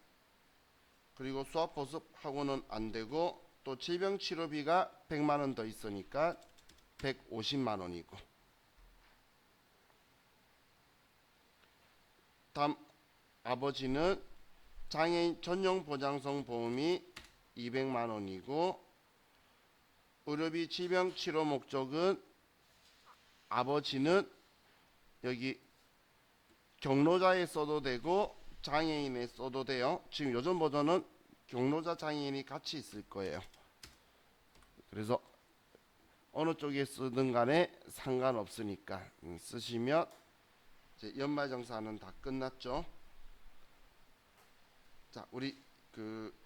그리고 수학 보습 학원은 안 되고, 또 질병 치료비가 100만 원 더 있으니까 150만 원이고, 다음 아버지는 장애인 전용 보장성 보험이 200만 원이고, 의료비 질병 치료 목적은 아버지는 여기 경로자에 써도 되고 장애인에 써도 돼요. 지금 요즘 버전은 경로자 장애인이 같이 있을 거예요. 그래서 어느 쪽에 쓰든 간에 상관없으니까 쓰시면 이제 연말정산은 다 끝났죠. 자, 우리 그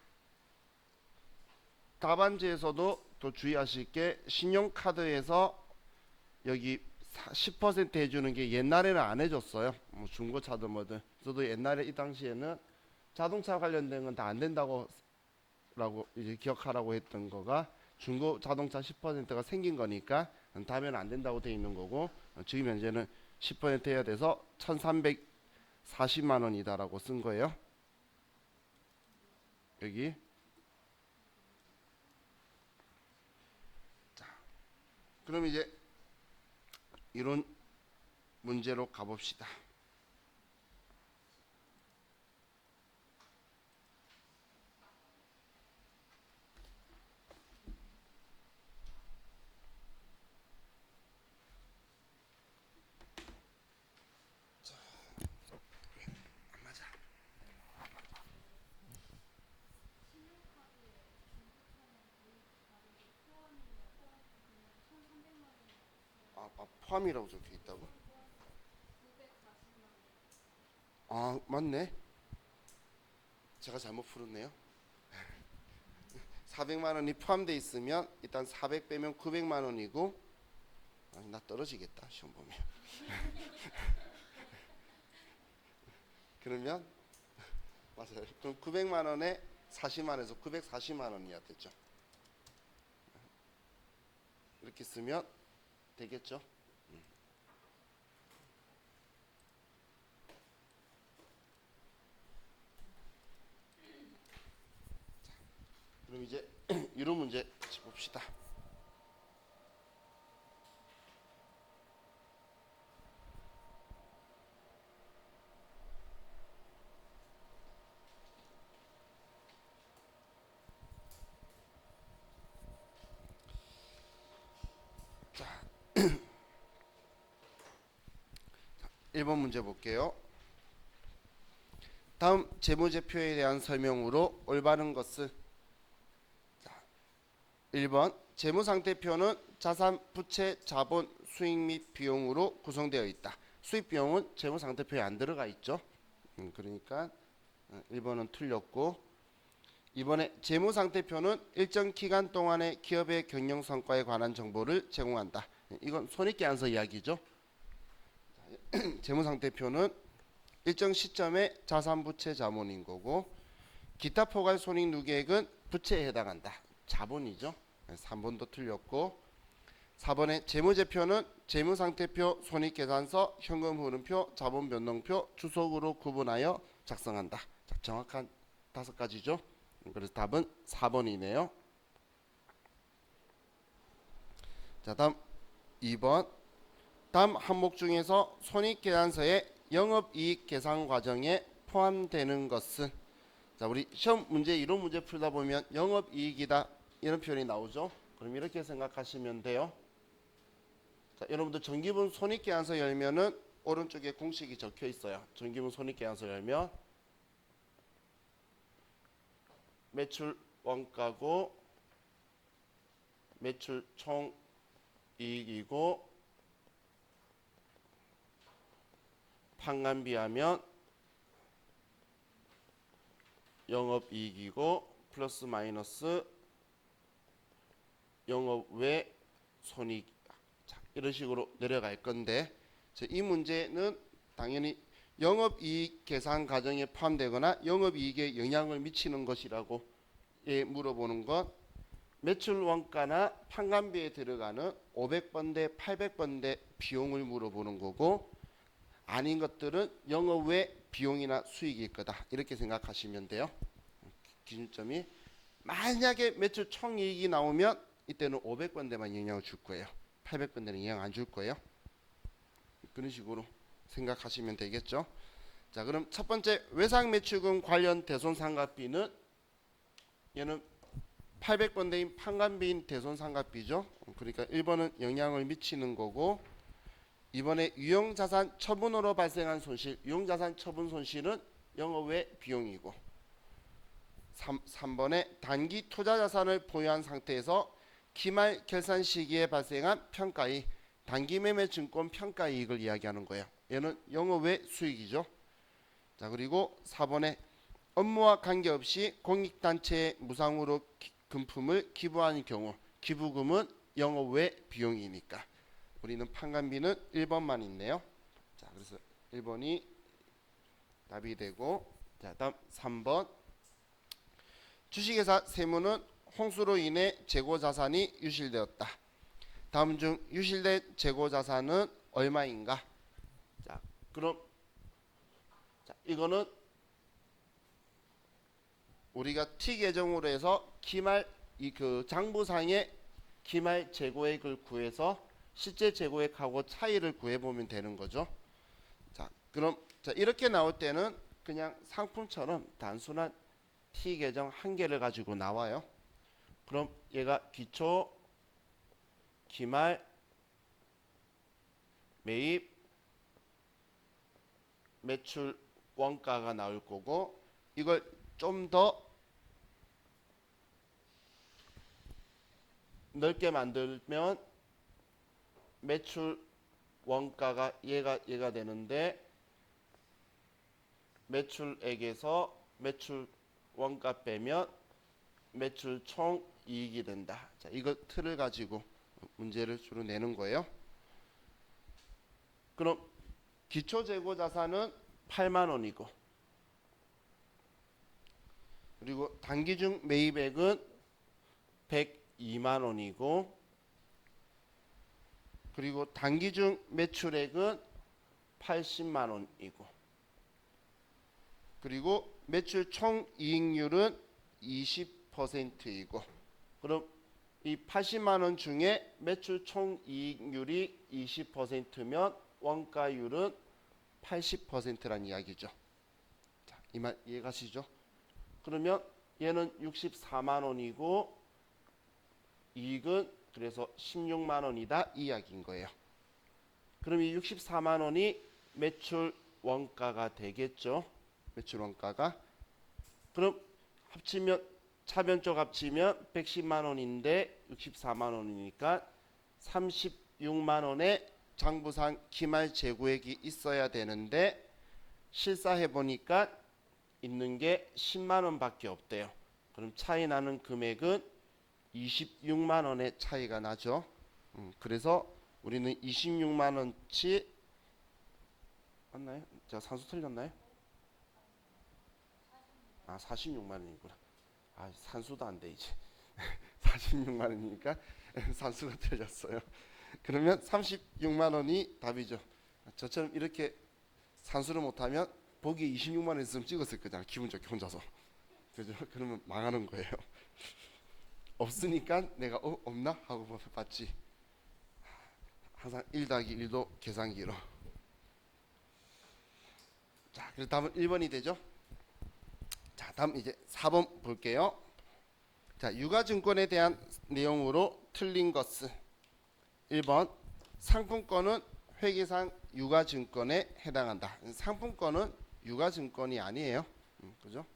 답안지에서도 또 주의하실 게, 신용카드에서 여기 10% 해주는 게 옛날에는 안 해줬어요. 뭐 중고차든 뭐든. 저도 옛날에 이 당시에는 자동차 관련된 건 다 안 된다고 라고 이제 기억하라고 했던 거가, 중고 자동차 10%가 생긴 거니까 다음에는 안 된다고 돼 있는 거고, 지금 현재는 10% 해야 돼서 1340만 원이다라고 쓴 거예요. 여기. 자, 그럼 이제 이론 문제로 가봅시다. 맞아. 포함이라고 적혀 있다고? 아, 맞네. 제가 잘못 풀었네요. 400만 원이 포함되어 있으면 일단 400 빼면 900만 원이고, 나 떨어지겠다 시험 보면. 그러면 맞아요. 그럼 900만 원에 40만 원에서 940만 원이야 됐죠. 이렇게 쓰면 되겠죠. 그럼 이제 이론 문제 봅시다. 자, 1번 문제 볼게요. 다음 재무제표에 대한 설명으로 올바른 것은 1번 재무상태표는 자산, 부채, 자본, 수익 및 비용으로 구성되어 있다. 수익 비용은 재무상태표에 안 들어가 있죠. 그러니까 1번은 틀렸고, 이번에 재무상태표는 일정 기간 동안의 기업의 경영 성과에 관한 정보를 제공한다. 이건 손익계산서 이야기죠. 재무상태표는 일정 시점의 자산, 부채, 자본인 거고, 기타 포괄 손익 누계액은 부채에 해당한다. 자본이죠. 3번도 틀렸고, 4번의 재무제표는 재무상태표, 손익계산서, 현금흐름표, 자본변동표, 주석으로 구분하여 작성한다. 자, 정확한 5가지죠. 그래서 답은 4번이네요. 자, 다음 2번. 다음 항목 중에서 손익계산서의 영업이익 계산 과정에 포함되는 것은, 자, 우리 시험 문제 이론 문제 풀다 보면 영업이익이다 이런 표현이 나오죠. 그럼 이렇게 생각하시면 돼요. 자, 여러분들 정기분 손익계산서 열면은 오른쪽에 공식이 적혀 있어요. 정기분 손익계산서 열면 매출 원가고 매출 총 이익이고 판관비하면 영업이익이고 플러스 마이너스 영업 외 손익. 자, 이런 식으로 내려갈 건데, 이 문제는 당연히 영업이익 계산 과정에 포함되거나 영업이익에 영향을 미치는 것이라고 물어보는 것, 매출 원가나 판관비에 들어가는 500번대 800번대 비용을 물어보는 거고, 아닌 것들은 영업 외 비용이나 수익일 거다 이렇게 생각하시면 돼요. 기준점이 만약에 매출 총이익이 나오면 이때는 500번대만 영향을 줄 거예요. 800번대는 영향 안 줄 거예요. 그런 식으로 생각하시면 되겠죠. 자, 그럼 첫 번째 외상매출금 관련 대손상각비는 얘는 800번대인 판관비인 대손상각비죠. 그러니까 1번은 영향을 미치는 거고, 이번에 유형자산 처분으로 발생한 손실, 유형자산 처분 손실은 영업 외 비용이고, 3번에 단기 투자자산을 보유한 상태에서 기말 결산 시기에 발생한 평가이익, 단기매매증권 평가이익을 이야기하는 거예요. 얘는 영업 외 수익이죠. 자, 그리고 4번에 업무와 관계없이 공익단체에 무상으로 금품을 기부하는 경우, 기부금은 영업 외 비용이니까 우리는 판관비는 1번만 있네요. 자, 그래서 1번이 답이 되고, 자, 다음 3번. 주식회사 세무는 홍수로 인해 재고자산이 유실되었다. 다음 중 유실된 재고자산은 얼마인가? 자, 그럼 이거는 우리가 T 계정으로 해서 기말 그 장부상의 기말 재고액을 구해서 실제 재고액하고 차이를 구해보면 되는 거죠. 자, 그럼 이렇게 나올 때는 그냥 상품처럼 단순한 T 계정 한 개를 가지고 나와요. 그럼 얘가 기초, 기말, 매입, 매출 원가가 나올 거고, 이걸 좀 더 넓게 만들면 매출 원가가 얘가 되는데, 매출액에서 매출 원가 빼면 매출 총 이익이 된다. 자, 이거 틀을 가지고 문제를 주로 내는 거예요. 그럼 기초 재고 자산은 8만 원이고, 그리고 단기중 매입액은 102만 원이고, 그리고 단기중 매출액은 80만 원이고, 그리고 매출 총 이익률은 20%이고, 그럼 이 80만 원 중에 매출 총 이익률이 20%면 원가율은 80%란 이야기죠. 자, 이 말 이해가시죠? 그러면 얘는 64만 원이고 이익은 그래서 16만 원이다 이 이야기인 거예요. 그럼 이 64만 원이 매출 원가가 되겠죠. 매출 원가가. 그럼 합치면 차변적 합치면 110만 원인데 64만 원이니까 36만 원의 장부상 기말 재고액이 있어야 되는데 실사해 보니까 있는 게 10만 원밖에 없대요. 그럼 차이 나는 금액은 26만 원의 차이가 나죠. 그래서 우리는 26만 원치 맞나요? 제가 산수 틀렸나요? 아, 46만 원이구나. 아, 산수도 안 돼 이제. 46만 원이니까 산수가 틀렸어요. 그러면 36만 원이 답이죠. 저처럼 이렇게 산수를 못하면 보기 26만 원 있으면 찍었을 거잖아. 기분 좋게 혼자서. 그죠? 그러면 망하는 거예요. 없으니까 내가 없나 하고 봤지. 항상 1 더하기 1도 계산기로. 자, 그래서 답은 1번이 되죠. 자, 다음 이제 4번 볼게요. 자, 유가증권에 대한 내용으로 틀린 것은 1번 상품권은 회계상 유가증권에 해당한다. 상품권은 유가증권이 아니에요. 그죠?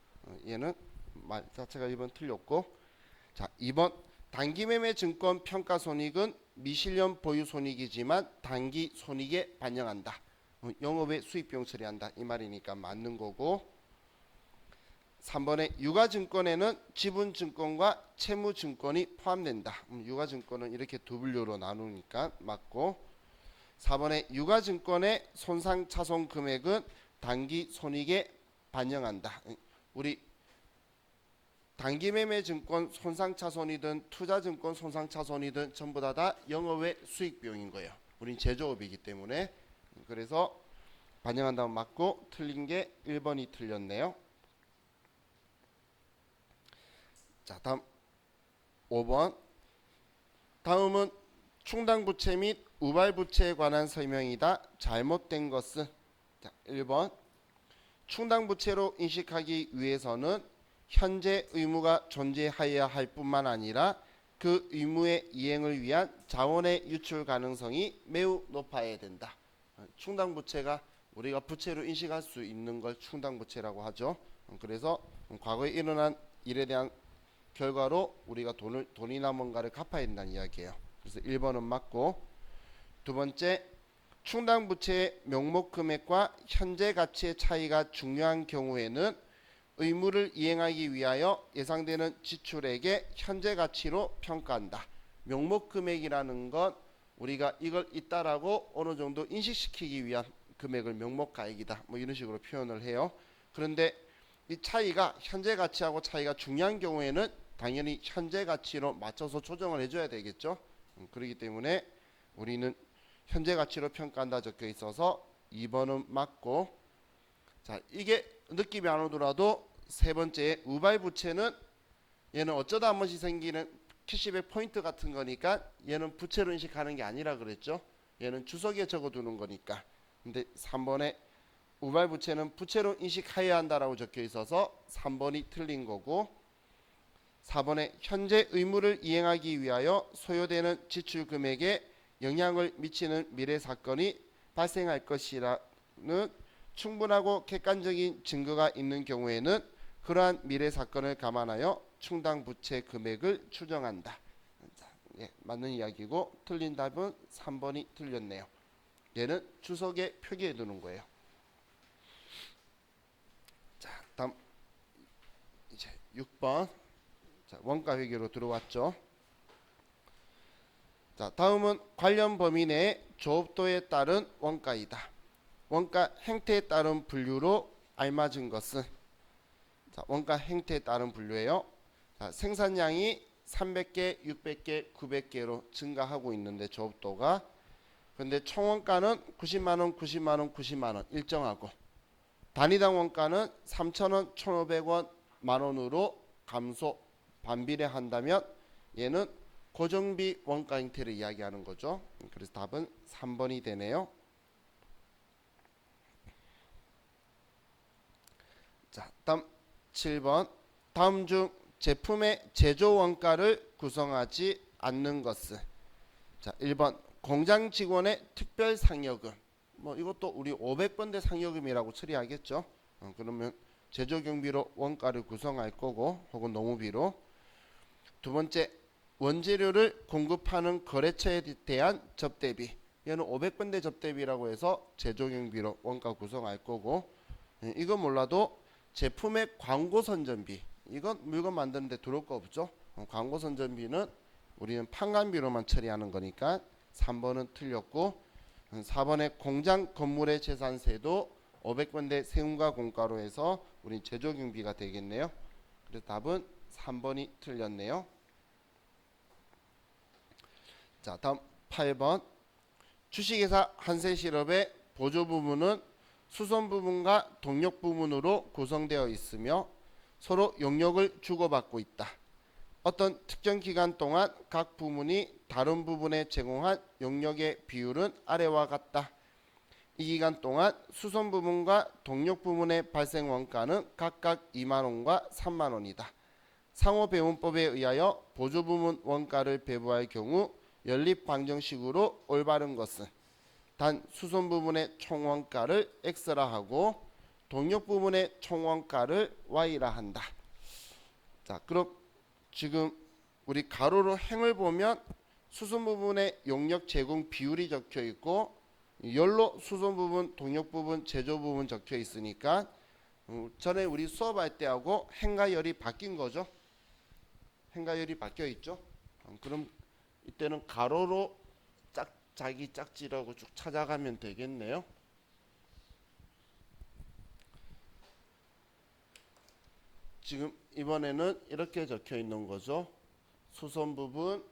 얘는 말 자체가 1번 틀렸고, 자 2번 단기매매 증권 평가손익은 미실현 보유손익이지만 단기손익에 반영한다. 영업의 수익비용 처리한다 이 말이니까 맞는 거고, 3번에 유가증권에는 지분증권과 채무증권이 포함된다. 유가증권은 이렇게 두 분류로 나누니까 맞고, 4번에 유가증권의 손상차손 금액은 단기손익에 반영한다. 우리 단기매매증권 손상차손이든 투자증권 손상차손이든 전부 다 영업의 수익비용인 거예요. 우린 제조업이기 때문에. 그래서 반영한다면 맞고, 틀린 게 1번이 틀렸네요. 자, 다음 5번. 다음은 충당부채 및 우발부채에 관한 설명이다. 잘못된 것은. 자, 1번 충당부채로 인식하기 위해서는 현재 의무가 존재하여야 할 뿐만 아니라 그 의무의 이행을 위한 자원의 유출 가능성이 매우 높아야 된다. 충당부채가 우리가 부채로 인식할 수 있는 걸 충당부채라고 하죠. 그래서 과거에 일어난 일에 대한 결과로 우리가 돈이나 뭔가를 갚아야 된다는 이야기예요. 그래서 1번은 맞고, 두 번째 충당부채의 명목 금액과 현재 가치의 차이가 중요한 경우에는 의무를 이행하기 위하여 예상되는 지출액의 현재 가치로 평가한다. 명목 금액이라는 건 우리가 이걸 있다라고 어느 정도 인식시키기 위한 금액을 명목가액이다. 뭐 이런 식으로 표현을 해요. 그런데 이 차이가 현재 가치하고 차이가 중요한 경우에는 당연히 현재 가치로 맞춰서 조정을 해줘야 되겠죠. 그렇기 때문에 우리는 현재 가치로 평가한다 적혀 있어서 2번은 맞고, 자 이게 느낌이 안 오더라도 세 번째 우발부채는 얘는 어쩌다 한 번씩 생기는 캐시백 포인트 같은 거니까 얘는 부채로 인식하는 게 아니라 그랬죠. 얘는 주석에 적어두는 거니까. 근데 3번에 우발부채는 부채로 인식해야 한다라고 적혀 있어서 3번이 틀린 거고, 4번에 현재 의무를 이행하기 위하여 소요되는 지출 금액에 영향을 미치는 미래 사건이 발생할 것이라는 충분하고 객관적인 증거가 있는 경우에는 그러한 미래 사건을 감안하여 충당부채 금액을 추정한다. 예, 맞는 이야기고, 틀린 답은 3번이 틀렸네요. 얘는 주석에 표기해 두는 거예요. 자, 다음 이제 6번. 자, 원가 회계로 들어왔죠. 자, 다음은 관련 범위 내의 조업도에 따른 원가이다. 원가 행태에 따른 분류로 알맞은 것은. 자, 원가 행태에 따른 분류예요. 자, 생산량이 300개, 600개, 900개로 증가하고 있는데 조업도가, 근데 총원가는 90만원, 90만원, 90만원 일정하고, 단위당 원가는 3,000원, 1,500원, 만원으로 감소, 반비례한다면 얘는 고정비 원가 형태를 이야기하는 거죠. 그래서 답은 3번이 되네요. 자, 다음 7번. 다음 중 제품의 제조 원가를 구성하지 않는 것은. 자, 1번 공장 직원의 특별 상여금. 뭐 이것도 우리 500번대 상여금이라고 처리하겠죠. 그러면 제조 경비로 원가를 구성할 거고 혹은 노무비로. 두 번째, 원재료를 공급하는 거래처에 대한 접대비. 얘는 500번대 접대비라고 해서 제조 경비로 원가 구성할 거고, 이거 몰라도 제품의 광고 선전비. 이건 물건 만드는데 들어올 거 없죠. 광고 선전비는 우리는 판관비로만 처리하는 거니까 3번은 틀렸고, 4번의 공장 건물의 재산세도 500번대 세금과 공가로 해서 우린 제조 경비가 되겠네요. 그래서 답은 3번이 틀렸네요. 자, 다음 8번. 주식회사 한세실업의 보조 부문은 수선 부분과 동력 부문으로 구성되어 있으며 서로 용역을 주고받고 있다. 어떤 특정 기간 동안 각 부문이 다른 부분에 제공한 용역의 비율은 아래와 같다. 이 기간 동안 수선 부문과 동력 부문의 발생 원가는 각각 2만원과 3만원이다. 상호 배분법에 의하여 보조 부문 원가를 배부할 경우 연립 방정식으로 올바른 것은 단 수선 부문의 총원가를 X라 하고 동력 부문의 총원가를 Y라 한다. 자, 그럼 지금 우리 가로로 행을 보면 수선 부분의 용역 제공 비율이 적혀 있고 열로 수선 부분, 동력 부분, 제조 부분 적혀 있으니까 전에 우리 수업할 때하고 행과 열이 바뀐 거죠. 행과 열이 바뀌어 있죠. 그럼 이때는 가로로 자기 짝지라고 쭉 찾아가면 되겠네요. 지금 이번에는 이렇게 적혀 있는 거죠. 수선 부분,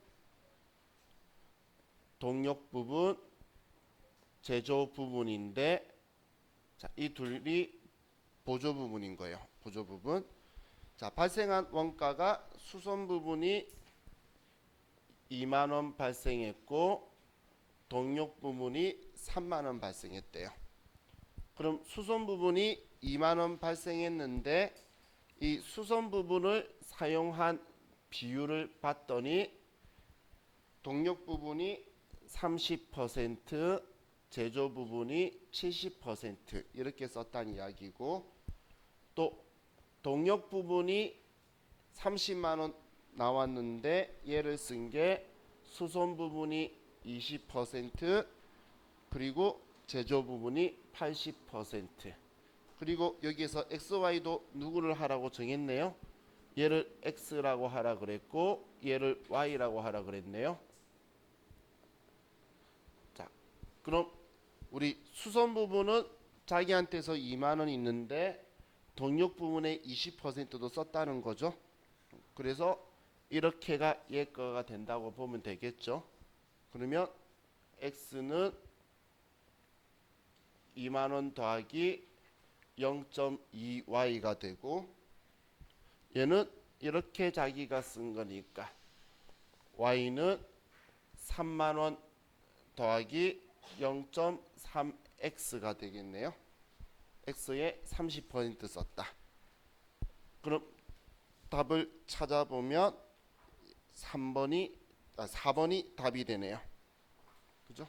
동력 부분, 제조 부분인데, 자, 이 둘이 보조 부분인 거예요. 보조 부분. 자, 발생한 원가가 수선 부분이 2만원 발생했고 동력 부분이 3만원 발생했대요. 그럼 수선 부분이 2만원 발생했는데 이 수선 부분을 사용한 비율을 봤더니 동력 부분이 30%, 제조 부분이 70% 이렇게 썼다는 이야기고, 또 동력 부분이 30만원 나왔는데 얘를 쓴 게 수선 부분이 20% 그리고 제조 부분이 80%. 그리고 여기에서 XY도 누구를 하라고 정했네요. 얘를 X라고 하라 그랬고 얘를 Y라고 하라 그랬네요. 자, 그럼 우리 수선 부분은 자기한테서 2만원 있는데 동력 부분의 20%도 썼다는 거죠. 그래서 이렇게가 얘 거가 된다고 보면 되겠죠. 그러면 X는 2만원 더하기 0.2Y가 되고, 얘는 이렇게 자기가 쓴 거니까 Y는 3만원 더하기 0.3X가 되겠네요. X에 30% 썼다. 그럼 답을 찾아보면 4번이 답이 되네요. 그죠?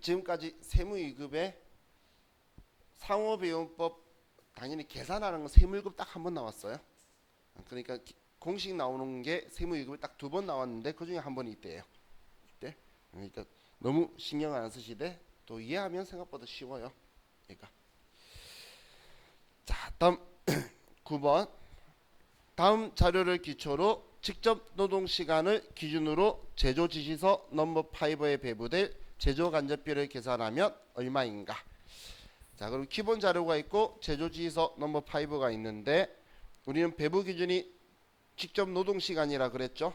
지금까지 세무위급의 상호배분법 당연히 계산하는 건 세무위급 딱 한 번 나왔어요. 그러니까 공식 나오는 게 세무위급에 딱 2번 나왔는데 그 중에 한 번이 이때예요. 이때. 그러니까 너무 신경 안 쓰시되 또 이해하면 생각보다 쉬워요. 그러니까 자, 다음 9번. 다음 자료를 기초로 직접 노동 시간을 기준으로 제조 지시서 넘버 5에 배부될 제조 간접비를 계산하면 얼마인가? 자, 그럼 기본 자료가 있고 제조 지시서 넘버 5가 있는데 우리는 배부 기준이 직접 노동 시간이라 그랬죠.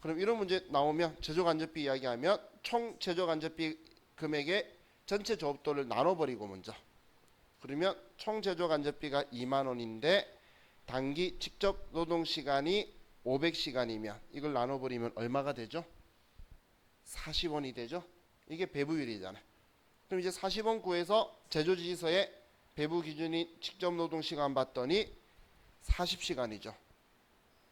그럼 이런 문제 나오면 제조 간접비 이야기하면 총 제조 간접비 금액의 전체 조업도를 나눠버리고 먼저. 그러면 총 제조 간접비가 2만원인데 단기 직접 노동 시간이 500시간이면 이걸 나눠버리면 얼마가 되죠? 40원이 되죠. 이게 배부율이잖아요. 그럼 이제 40원 구해서 제조지시서에 배부 기준인 직접 노동 시간 봤더니 40시간이죠.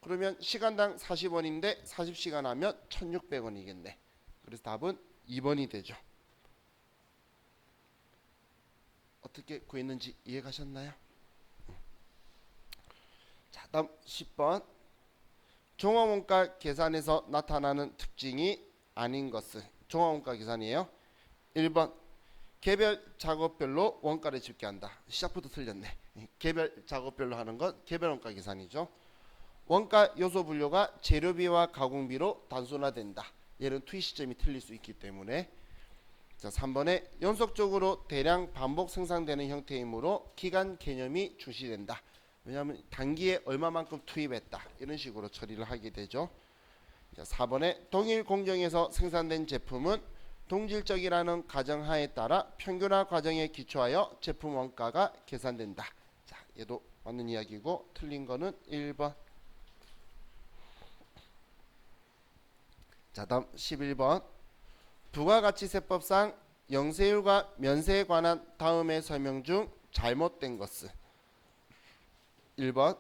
그러면 시간당 40원인데 40시간 하면 1600원이겠네. 그래서 답은 2번이 되죠. 어떻게 구했는지 이해가셨나요? 자, 다음 10번. 종합원가 계산에서 나타나는 특징이 아닌 것은. 종합원가 계산이에요. 1번 개별 작업별로 원가를 집계한다. 시작부터 틀렸네. 개별 작업별로 하는 건 개별 원가 계산이죠. 원가 요소 분류가 재료비와 가공비로 단순화된다. 얘는 투입 시점이 틀릴 수 있기 때문에. 자, 3번에 연속적으로 대량 반복 생산되는 형태이므로 기간 개념이 중시된다. 왜냐하면 단기에 얼마만큼 투입했다. 이런 식으로 처리를 하게 되죠. 자, 4번에 동일 공정에서 생산된 제품은 동질적이라는 가정하에 따라 평균화 과정에 기초하여 제품 원가가 계산된다. 자, 얘도 맞는 이야기고 틀린 거는 1번. 자, 다음 11번. 부가가치세법상 영세율과 면세에 관한 다음의 설명 중 잘못된 것은. 1번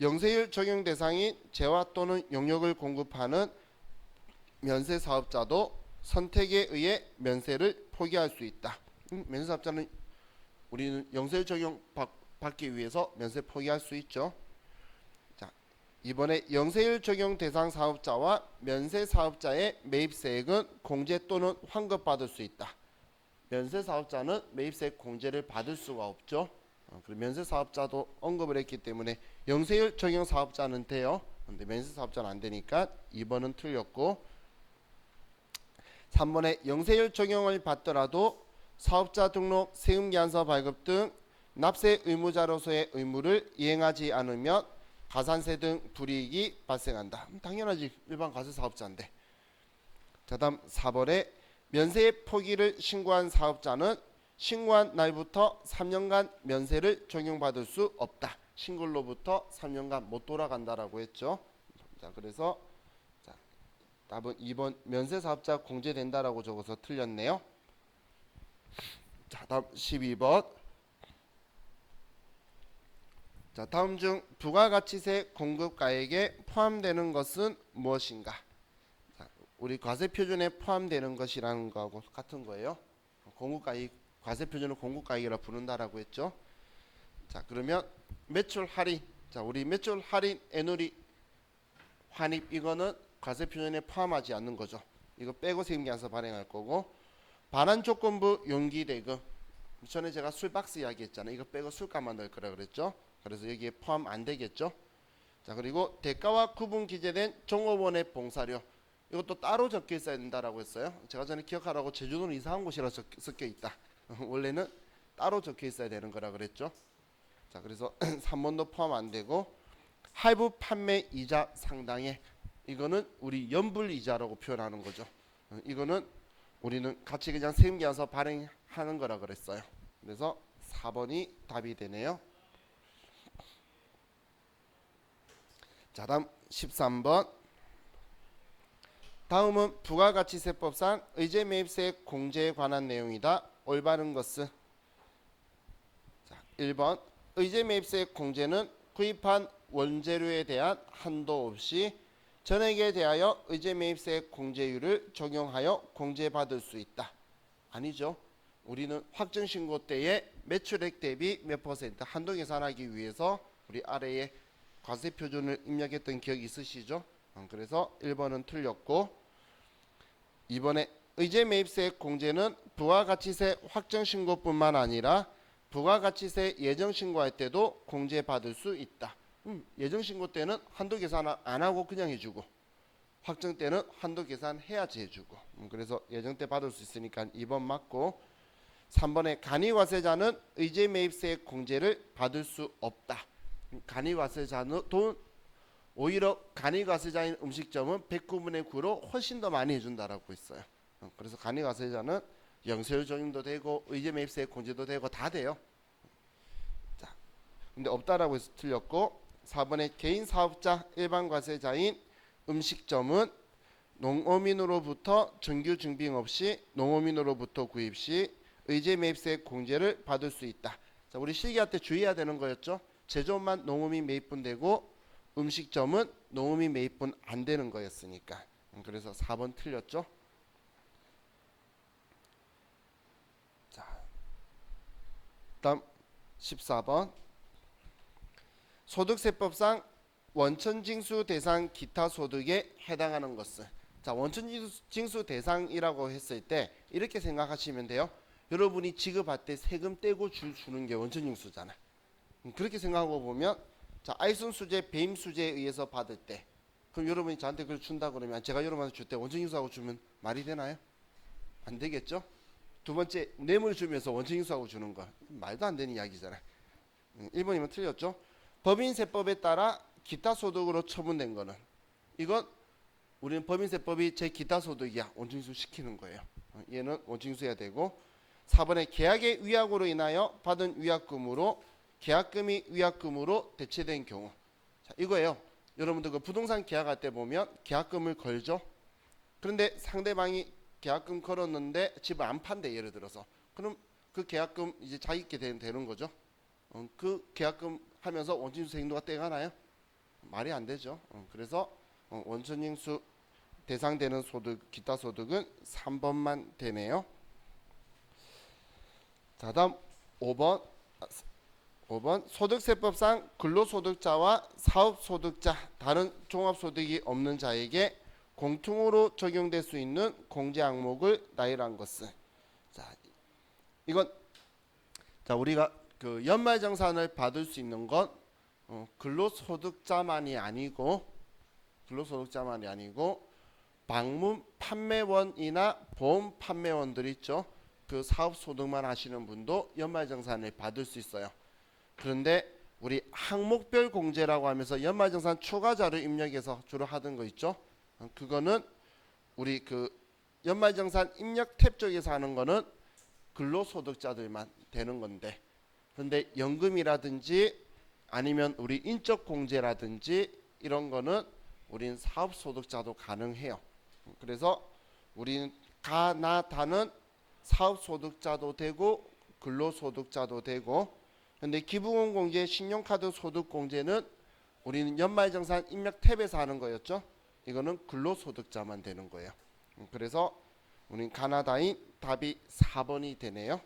영세율 적용 대상인 재화 또는 용역을 공급하는 면세 사업자도 선택에 의해 면세를 포기할 수 있다. 면세 사업자는 우리는 영세율 적용 받기 위해서 면세 포기할 수 있죠. 자, 이번에 영세율 적용 대상 사업자와 면세 사업자의 매입세액은 공제 또는 환급받을 수 있다. 면세 사업자는 매입세액 공제를 받을 수가 없죠. 그리고 면세 사업자도 언급을 했기 때문에 영세율 적용 사업자는 돼요. 근데 면세 사업자는 안 되니까 2번은 틀렸고, 3번에 영세율 적용을 받더라도 사업자 등록, 세금계산서 발급 등 납세 의무자로서의 의무를 이행하지 않으면 가산세 등 불이익이 발생한다. 당연하지. 일반 과세 사업자인데. 자, 다음 4번에 면세 포기를 신고한 사업자는 신고한 날부터 3년간 면세를 적용받을 수 없다. 신고로부터 3년간 못 돌아간다라고 했죠. 자, 그래서 자, 답은 2번 면세 사업자 공제된다라고 적어서 틀렸네요. 자, 다음 12번. 자, 다음 중 부가가치세 공급가액에 포함되는 것은 무엇인가? 자, 우리 과세표준에 포함되는 것이라는 거하고 같은 거예요. 공급가액, 과세표준을 공급가액이라 부른다라고 했죠. 자, 그러면 매출 할인. 자, 우리 매출 할인, 애누리, 환입 이거는 과세표준에 포함하지 않는 거죠. 이거 빼고 세금계산서 발행할 거고, 반환조건부 용기대금. 전에 제가 술박스 이야기했잖아요. 이거 빼고 술값만 넣을 거라 그랬죠. 그래서 여기에 포함 안 되겠죠. 자, 그리고 대가와 구분 기재된 종업원의 봉사료. 이것도 따로 적혀 있어야 된다라고 했어요. 제가 전에 기억하라고 제주도는 이상한 곳이라 섞여 있다. 원래는 따로 적혀 있어야 되는 거라 그랬죠. 자, 그래서 3번도 포함 안 되고, 할부 판매 이자 상당액. 이거는 우리 연불 이자라고 표현하는 거죠. 이거는 우리는 같이 그냥 세금계산서 발행하는 거라 그랬어요. 그래서 4번이 답이 되네요. 자, 다음 13번. 다음은 부가가치세법상 의제매입세 공제에 관한 내용이다. 올바른 것은. 자, 1번 의제매입세 공제는 구입한 원재료에 대한 한도 없이 전액에 대하여 의제매입세 공제율을 적용하여 공제받을 수 있다. 아니죠. 우리는 확정신고 때에 매출액 대비 몇 퍼센트 한도 계산하기 위해서 우리 아래에 과세표준을 입력했던 기억이 있으시죠? 그래서 1번은 틀렸고, 2번에 의제매입세 공제는 부가가치세 확정신고뿐만 아니라 부가가치세 예정신고할 때도 공제받을 수 있다. 예정신고 때는 한도 계산 안 하고 그냥 해주고, 확정 때는 한도 계산해야지 해주고, 그래서 예정 때 받을 수 있으니까 2번 맞고, 3번에 간이과세자는 의제매입세 공제를 받을 수 없다. 간이과세자는 오히려 간이과세자인 음식점은 109분의 9로 훨씬 더 많이 해준다라고 있어요. 그래서 간이과세자는 영세율 적용도 되고 의제매입세 공제도 되고 다 돼요. 자, 근데 없다라고 해서 틀렸고, 4번에 개인사업자 일반과세자인 음식점은 농어민으로부터 정규 증빙 없이 농어민으로부터 구입 시 의제매입세 공제를 받을 수 있다. 자, 우리 실기할 때 주의해야 되는 거였죠. 제조업만 농어민 매입분 되고 음식점은 농어민 매입분 안 되는 거였으니까. 그래서 4번 틀렸죠. 자, 다음 14번 소득세법상 원천징수 대상 기타 소득에 해당하는 것은. 자, 원천징수 대상이라고 했을 때 이렇게 생각하시면 돼요. 여러분이 지급할 때 세금 떼고 주는 게 원천징수잖아. 그렇게 생각하고 보면, 자, 알선 수재, 배임 수재에 의해서 받을 때, 그럼 여러분이 저한테 그걸 준다 그러면 제가 여러분한테 줄 때 원천징수하고 주면 말이 되나요? 안 되겠죠? 두 번째, 뇌물 주면서 원천징수하고 주는 거 말도 안 되는 이야기잖아. 1번이면 틀렸죠? 법인세법에 따라 기타 소득으로 처분된 거는, 이건 우리는 법인세법이 제 기타 소득이야, 원천징수 시키는 거예요. 얘는 원천징수해야 되고, 4번에 계약의 위약으로 인하여 받은 위약금으로 계약금이 위약금으로 대체된 경우. 자, 이거예요. 여러분들 그 부동산 계약할 때 보면 계약금을 걸죠. 그런데 상대방이 계약금 걸었는데 집을 안 판대, 예를 들어서. 그럼 그 계약금 이제 자기께 되는 거죠. 그 계약금 하면서 원천징수 행도가 떼가나요? 말이 안 되죠. 그래서 원천징수 대상되는 소득, 기타 소득은 3번만 되네요. 자, 다음 5번 소득세법상 근로소득자와 사업소득자, 다른 종합소득이 없는 자에게 공통으로 적용될 수 있는 공제 항목을 나열한 것은. 자, 이건 자, 우리가 그 연말정산을 받을 수 있는 건 근로소득자만이 아니고 방문 판매원이나 보험 판매원들 있죠. 그 사업소득만 하시는 분도 연말정산을 받을 수 있어요. 그런데 우리 항목별 공제라고 하면서 연말정산 초과자를 입력해서 주로 하던 거 있죠. 그거는 우리 그 연말정산 입력 탭 쪽에서 하는 거는 근로소득자들만 되는 건데, 그런데 연금이라든지 아니면 우리 인적공제라든지 이런 거는 우린 사업소득자도 가능해요. 그래서 우리는 가나다는 사업소득자도 되고 근로소득자도 되고, 근데 기부금 공제, 신용카드 소득 공제는 우리는 연말정산 입력 탭에서 하는 거였죠. 이거는 근로소득자만 되는 거예요. 그래서 우리는 가나다인 답이 4번이 되네요.